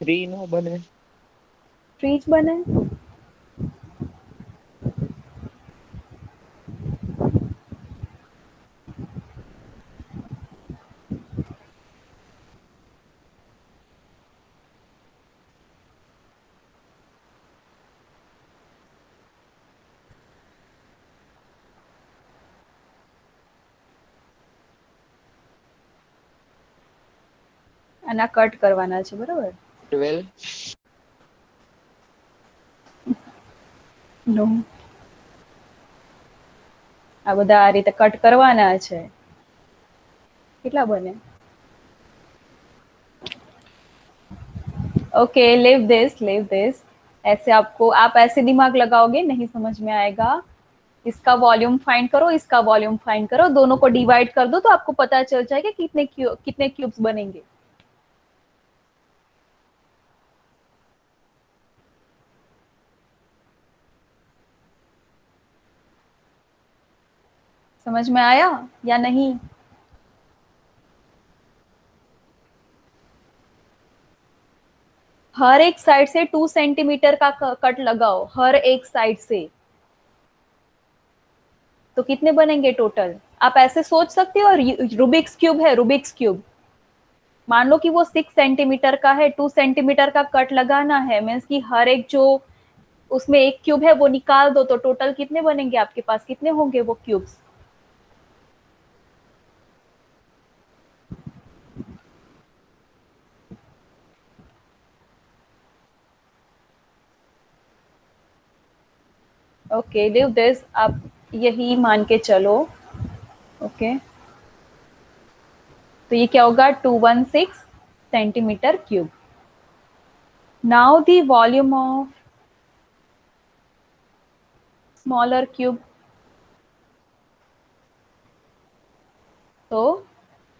थ्री नो बने। फ्रीज बने? આના કટ કરવાના છે બરાબર? 12 નો, આ બધા આ રીતે કટ કરવાના છે. કેટલા બને? Okay, live this. ऐसे आपको, आप ऐसे दिमाग लगाओगे नहीं समझ में आएगा. इसका वॉल्यूम फाइंड करो, इसका वॉल्यूम फाइंड करो, दोनों को डिवाइड कर दो तो आपको पता चल जाएगा कितने क्यूब्स बनेंगे. समझ में आया या नहीं? हर एक साइड से 2 सेंटीमीटर का कट लगाओ, हर एक साइड से. तो कितने बनेंगे टोटल? आप ऐसे सोच सकते हो. रूबिक्स क्यूब है, रूबिक्स क्यूब. मान लो कि वो 6 सेंटीमीटर का है, 2 सेंटीमीटर का कट लगाना है, मीन्स कि हर एक जो उसमें एक क्यूब है वो निकाल दो, तो टोटल कितने बनेंगे आपके पास, कितने होंगे वो क्यूब्स? ओके, लिव दिस, आप यही मान के चलो. ओके, तो ये क्या होगा? 216 centimetre cube. Now the volume of smaller cube, तो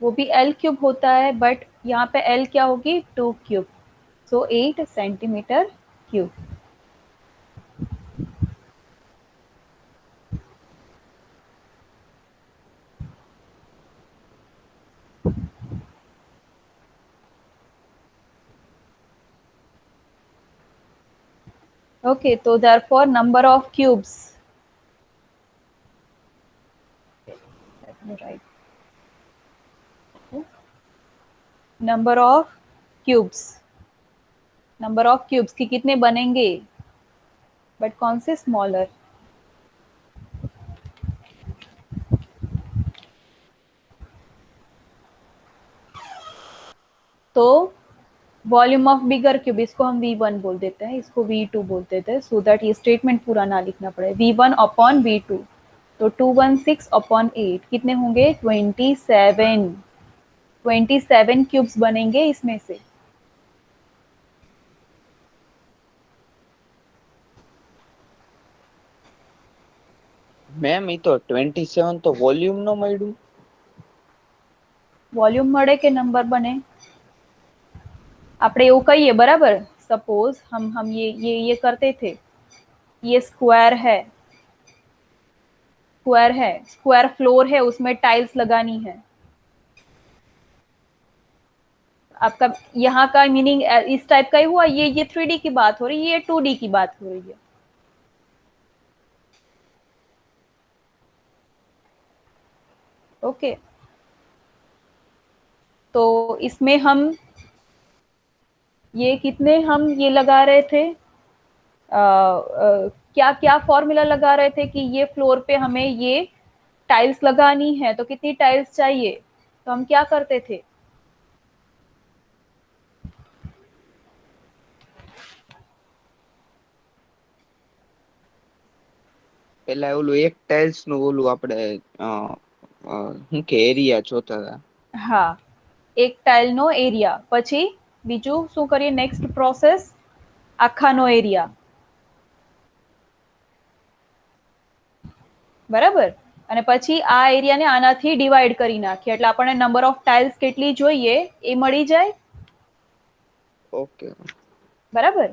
वो भी एल क्यूब होता है, बट यहाँ पे एल क्या होगी? 2 cube. So 8 centimetre cube. Okay, so therefore number of cubes. Let me write. Number of cubes. Number of cubes कि कितने बनेंगे? But कौन से smaller? तो वॉल्यूम ऑफ बिगर क्यूब, इसको हम V1 बोल देते हैं, इसको V2 बोल देते हैं, सो दैट ये स्टेटमेंट पूरा ना लिखना पड़े. V1 अपॉन V2, तो 216 अपॉन 8 कितने होंगे? 27. 27 क्यूब्स बनेंगे इसमें से. મેમ ઈ તો 27 તો વોલ્યુમ નો મળ્યું. વોલ્યુમ મળે કે નંબર બને? આપણે એવું કહીએ બરાબર. सपोज हम ये करते थे. ये स्क्वायर है, स्क्वायर फ्लोर है, उसमें टाइल्स लगानी है. आपका यहाँ का मीनिंग इस टाइप का ही हुआ. ये 3D की बात हो रही है, ये 2D की बात हो रही है. ओके, तो इसमें हम ये कितने हम ये लगा रहे थे, क्या क्या फॉर्मूला लगा रहे थे कि ये फ्लोर पे हमें ये टाइल्स लगानी है, तो कितनी टाइल्स चाहिए, तो हम क्या करते थे? પેલા ઓલું એક ટાઇલ્સ નું ઓલું આપણે શું કે એરિયા જોતા હતા. હા, એક ટાઇલ નો એરિયા, પછી બીજું શું કરીએ? નેક્સ્ટ પ્રોસેસ આખાનો એરિયા, બરાબર. અને પછી આ એરિયાને આનાથી ડિવાઈડ કરી નાખીએ એટલે આપણને નંબર ઓફ ટાઇલ્સ કેટલી જોઈએ એ મળી જાય. ઓકે. बराबर.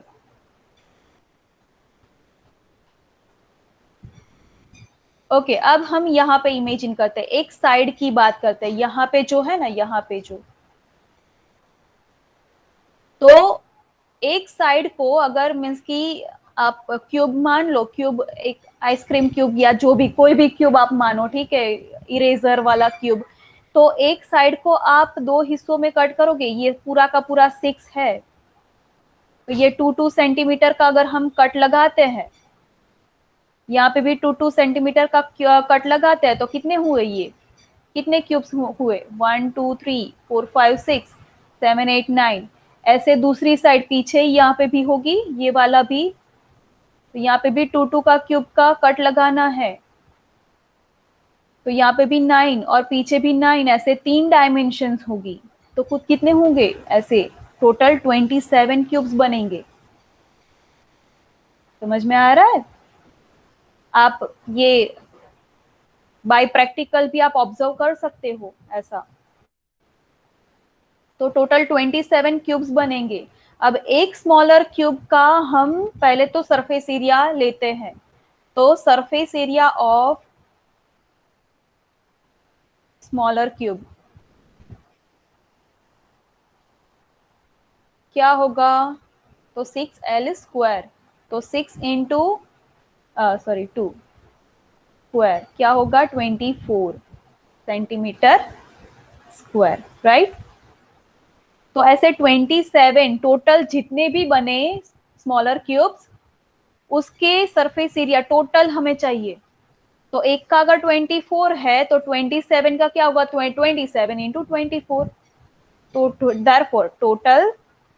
ओके, अब हम यहाँ पे इमेजिन करते हैं, एक साइड की बात करते हैं, यहाँ पे जो है ना, यहाँ पे जो, तो एक साइड को अगर मीन्स की आप क्यूब मान लो, क्यूब एक आइसक्रीम क्यूब या जो भी कोई भी क्यूब आप मानो, ठीक है, इरेजर वाला क्यूब, तो एक साइड को आप 2 हिस्सों में कट करोगे, ये पूरा का पूरा 6 है, तो ये 2 सेंटीमीटर का अगर हम कट लगाते हैं, यहाँ पे भी 2 सेंटीमीटर का कट लगाते हैं, तो कितने हुए ये, कितने क्यूब्स हुए? 1 2 3 4 5 6 7 8 9। ऐसे दूसरी साइड पीछे यहाँ पे भी होगी, ये वाला भी, तो यहाँ पे भी 2 का क्यूब का कट लगाना है, तो यहाँ पे भी 9 और पीछे भी 9, ऐसे 3 डायमेंशंस होगी, तो कुछ कितने होंगे ऐसे? टोटल 27 क्यूब्स बनेंगे। समझ में आ रहा है? आप ये बाय प्रैक्टिकल भी आप ऑब्जर्व कर सकते हो ऐसा। तो टोटल 27 क्यूब्स बनेंगे। अब एक स्मॉलर क्यूब का हम पहले तो सरफेस एरिया लेते हैं, तो surface area of smaller cube क्या होगा? तो 6L स्क्वायर, तो 6 इंटू 2 स्क्वायर क्या होगा? 24 सेंटीमीटर स्क्वायर, राइट। तो ऐसे 27 टोटल जितने भी बने स्मॉलर क्यूब्स, उसके सरफेस एरिया टोटल हमें चाहिए। तो एक का अगर 24 है तो 27 का क्या होगा? 27 इंटू 24, तो therefore total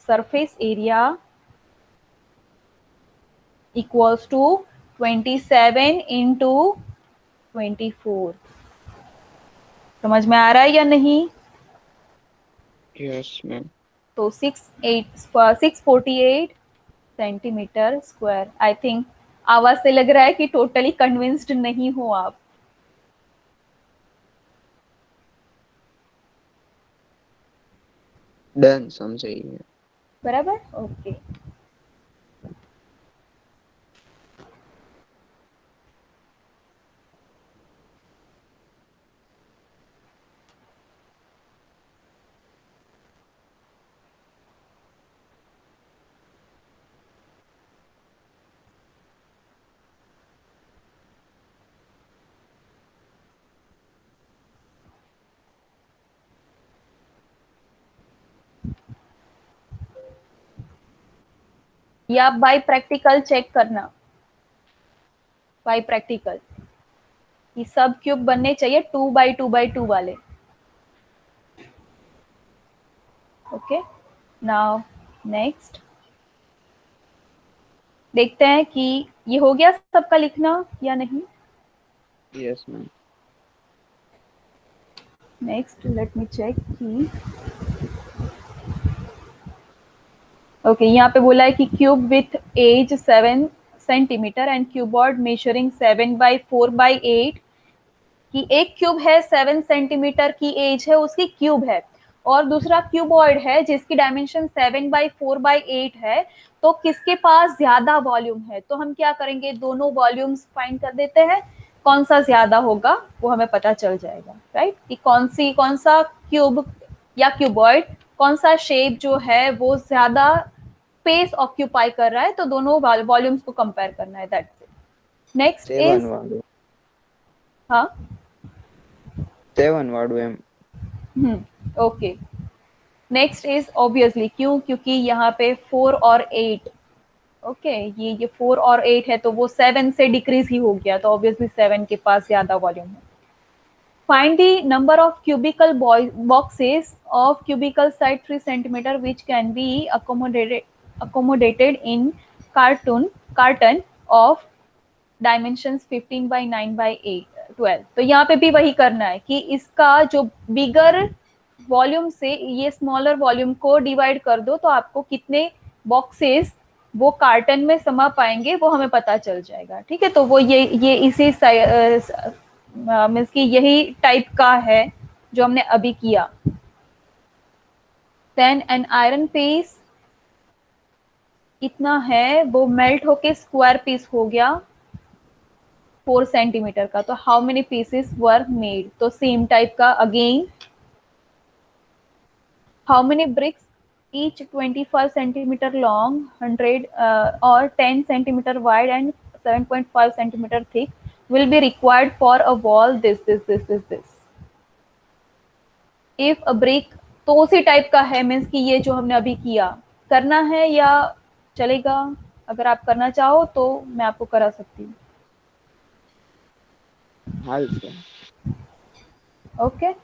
surface area equals to 27 into 24। समझ में आ रहा है या नहीं? Yes ma'am. तो 648 सेंटीमीटर स्क्वायर। आई थिंक आवाज से लग रहा है कि टोटली कन्विंस्ड नहीं हो आप। ડન સમજાઈ ગયું. बराबर, ओके। ये आप बाय प्रैक्टिकल चेक करना, बाय प्रैक्टिकल, ये सब क्यूब बनने चाहिए 2 बाई 2 वाले। ओके, नाउ नेक्स्ट देखते हैं कि ये हो गया सबका लिखना या नहीं। Yes ma'am. Next let me check कि ओके, यहाँ पे बोला है कि cube with edge 7 centimetre and cuboid measuring 7 by 4 by 8 कि एक क्यूब है 7 सेंटीमीटर की एज है, उसकी क्यूब है, और दूसरा क्यूबॉइड है जिसकी डायमेंशन 7 बाई 4 बाई 8 है, तो किसके पास ज्यादा वॉल्यूम है? तो हम क्या करेंगे, दोनों वॉल्यूम्स फाइंड कर देते हैं, कौन सा ज्यादा होगा वो हमें पता चल जाएगा, राइट, कि कौन सा क्यूब या क्यूबॉइड, कौन सा शेप जो है वो ज्यादा स्पेस ऑक्यूपाई कर रहा है, तो दोनों वॉल्यूम्स को कंपेयर करना है, दैट्स इट। नेक्स्ट 7 इज વાળું. हाँ 7 વાળું એમ. ओके, नेक्स्ट इज ऑब्वियसली क्यों, क्योंकि यहाँ पे 4 और 8, ओके ये 4 और 8 है तो वो 7 से डिक्रीज ही हो गया, तो ऑब्वियसली 7 के पास ज्यादा वॉल्यूम है. Find the number of cubical boxes of cubical size 3 centimeter which can be accommodated in carton of dimensions 15 by 9 by 8 12. तो यहाँ पे भी वही करना है कि इसका जो बिगर वॉल्यूम से ये स्मॉलर वॉल्यूम को डिवाइड कर दो तो आपको कितने बॉक्सेस वो कार्टन में समा पाएंगे वो हमें पता चल जाएगा. ठीक है, तो वो ये इसी मीन्स कि यही टाइप का है जो हमने अभी किया. देन एन आयरन पीस इतना है, वो मेल्ट होके स्क्वायर पीस हो गया 4 सेंटीमीटर का. तो how many pieces were made, तो सेम टाइप का again. How many bricks each 25 centimeter long, 100 or 10 centimeter wide and 7.5 centimeter thick will be required for a wall this. If a brick, तो उसी type का है, means कि ये जो हमने अभी किया करना है या चलेगा. अगर आप करना चाहो तो मैं आपको करा सकती हूँ. ओके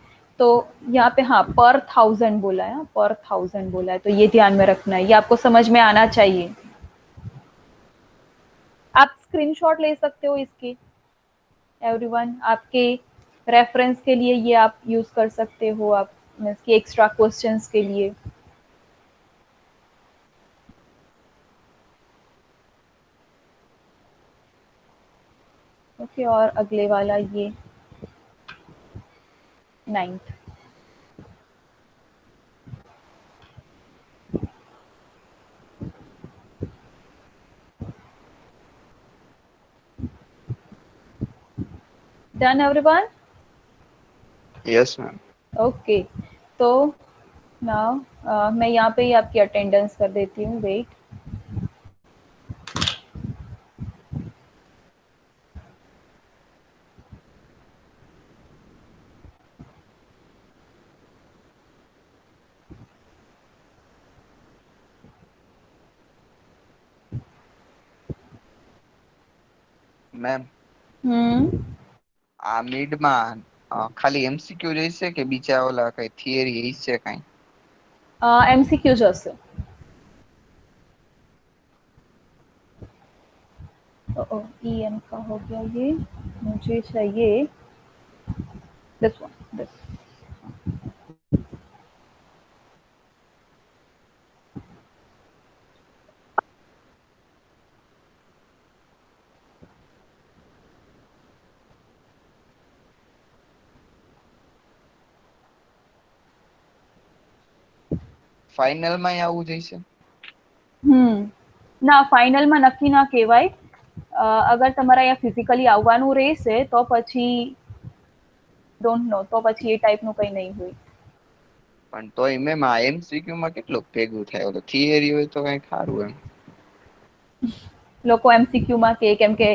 तो यहाँ पे हाँ पर 1000 बोला है, पर 1000 बोला है, तो ये ध्यान में रखना है, ये आपको समझ में आना चाहिए. आप स्क्रीनशॉट ले सकते हो इसके, एवरीवन, आपके रेफरेंस के लिए ये आप यूज कर सकते हो, आप मीन्स की एक्स्ट्रा क्वेश्चंस के लिए. ओके और अगले वाला ये 9th. Done everyone? Yes ma'am. Okay तो नाउ मैं यहाँ पे ही आपकी अटेंडेंस कर देती हूँ. वेट, મેમ આ મિડમાં ખાલી એમસીક્યુ રહેશે કે બીજા ઓલા કઈ થિયરી છે કઈ? एमसीक्यू जैसे. EN का हो गया ये, मुझे चाहिए दिस वन, दिस. ફાઇનલ માં આવું જઈશે? ના ફાઇનલમાં નક્કી ના કહેવાય. અગર તમારા અહીંયા ફિઝિકલી આવવાનું રહેશે તો પછી ડોન્ટ નો, તો પછી એ ટાઈપનું કંઈ નહીં હોય. પણ તોય મેમ આ એમસીક્યુ માં કેટલું ભેગું થાય? ઓલો થિયરી હોય તો કઈ ખારું એમ. લોકો એમસીક્યુ માં કે કેમ કે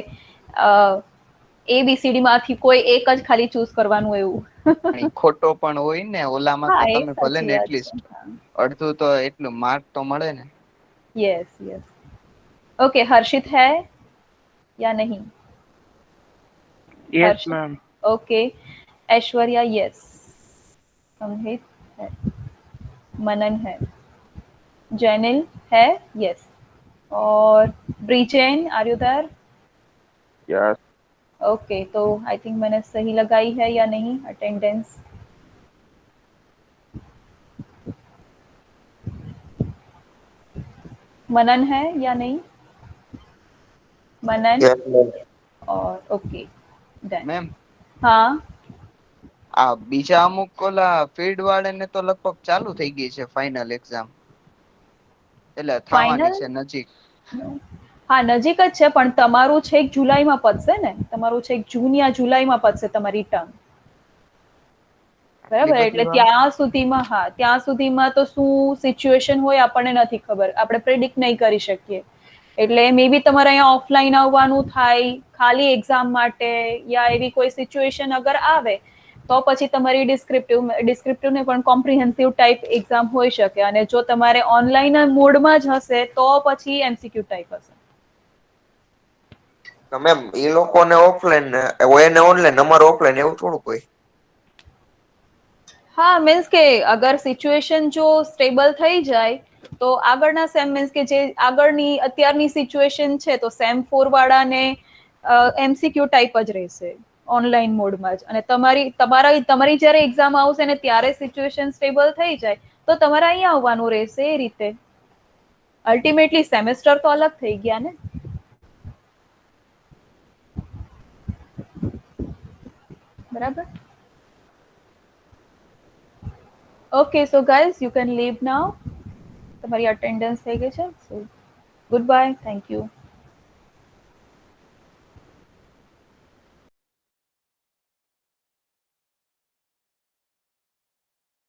ABCD માંથી કોઈ એક જ ખાલી ચૂઝ કરવાનું એવું. ખોટો પણ હોય ને ઓલામાં, તો તમે ભલે ને સાચી વાત એટલીસ્ટ છે. અડધું તો એટલું માર્ક તો મળે ને. Yes yes. ओके हर्षित है या नहीं? Yes ma'am. Okay Aishwarya yes. Sanhit है. मनन है. जैनिल है यस. और ब्रीचेन are you there? Yes. Okay तो आई थिंक मैंने सही लगाई है या नहीं अटेंडेंस? मनन है या नहीं? मनन और ओके डन. મેમ हाँ આ બીજા અમુક ઓલા ફિલ્ડ વાળાને તો લગભગ ચાલુ થઈ ગઈ છે ફાઇનલ એક્ઝામ, એટલે થવાની છે નજીક. હા નજીક જ છે, પણ તમારું છેક જુલાઈમાં પતશે ને, તમારું છેક જૂન યા જુલાઈમાં પતશે તમારી ટર્મ, બરાબર? એટલે ત્યાં સુધીમાં હા ત્યાં સુધીમાં તો શું સિચ્યુએશન હોય આપણને નથી ખબર, આપણે પ્રેડિક્ટ નહીં કરી શકીએ. એટલે મે બી તમારે અહીંયા ઓફલાઈન આવવાનું થાય ખાલી એક્ઝામ માટે, યા એવી કોઈ સિચ્યુએશન અગર આવે તો પછી તમારી ડિસ્ક્રિપ્ટિવ ને પણ કોમ્પ્રિહેન્સિવ ટાઈપ એક્ઝામ હોઈ શકે. અને જો તમારે ઓનલાઈન મોડમાં જ હશે તો પછી એમસીક્યુ ટાઈપ હશે. મેમ એ લોકોને ઓફલાઈન એને ઓનલાઈન, અમારે ઓફલાઈન, એવું થોડુંક હોય. હા, મીન્સ કે અગર સિચ્યુએશન જો સ્ટેબલ થઈ જાય તો આગળના સેમ, મીન્સ કે જે આગળની અત્યારની સિચ્યુએશન છે તો સેમ 4 વાળાને એમસીક્યુ ટાઈપ જ રહેશે ઓનલાઈન મોડમાં જ. અને તમારી જ્યારે એક્ઝામ આવશે ને ત્યારે સિચ્યુએશન સ્ટેબલ થઈ જાય તો તમારે અહીંયા આવવાનું રહેશે એ રીતે. અલ્ટિમેટલી સેમેસ્ટર તો અલગ થઈ ગયા ને. બરાબર. Okay, so guys, you can leave now. તમારી અટેન્ડન્સ થઈ ગઈ છે. So, goodbye. Thank you.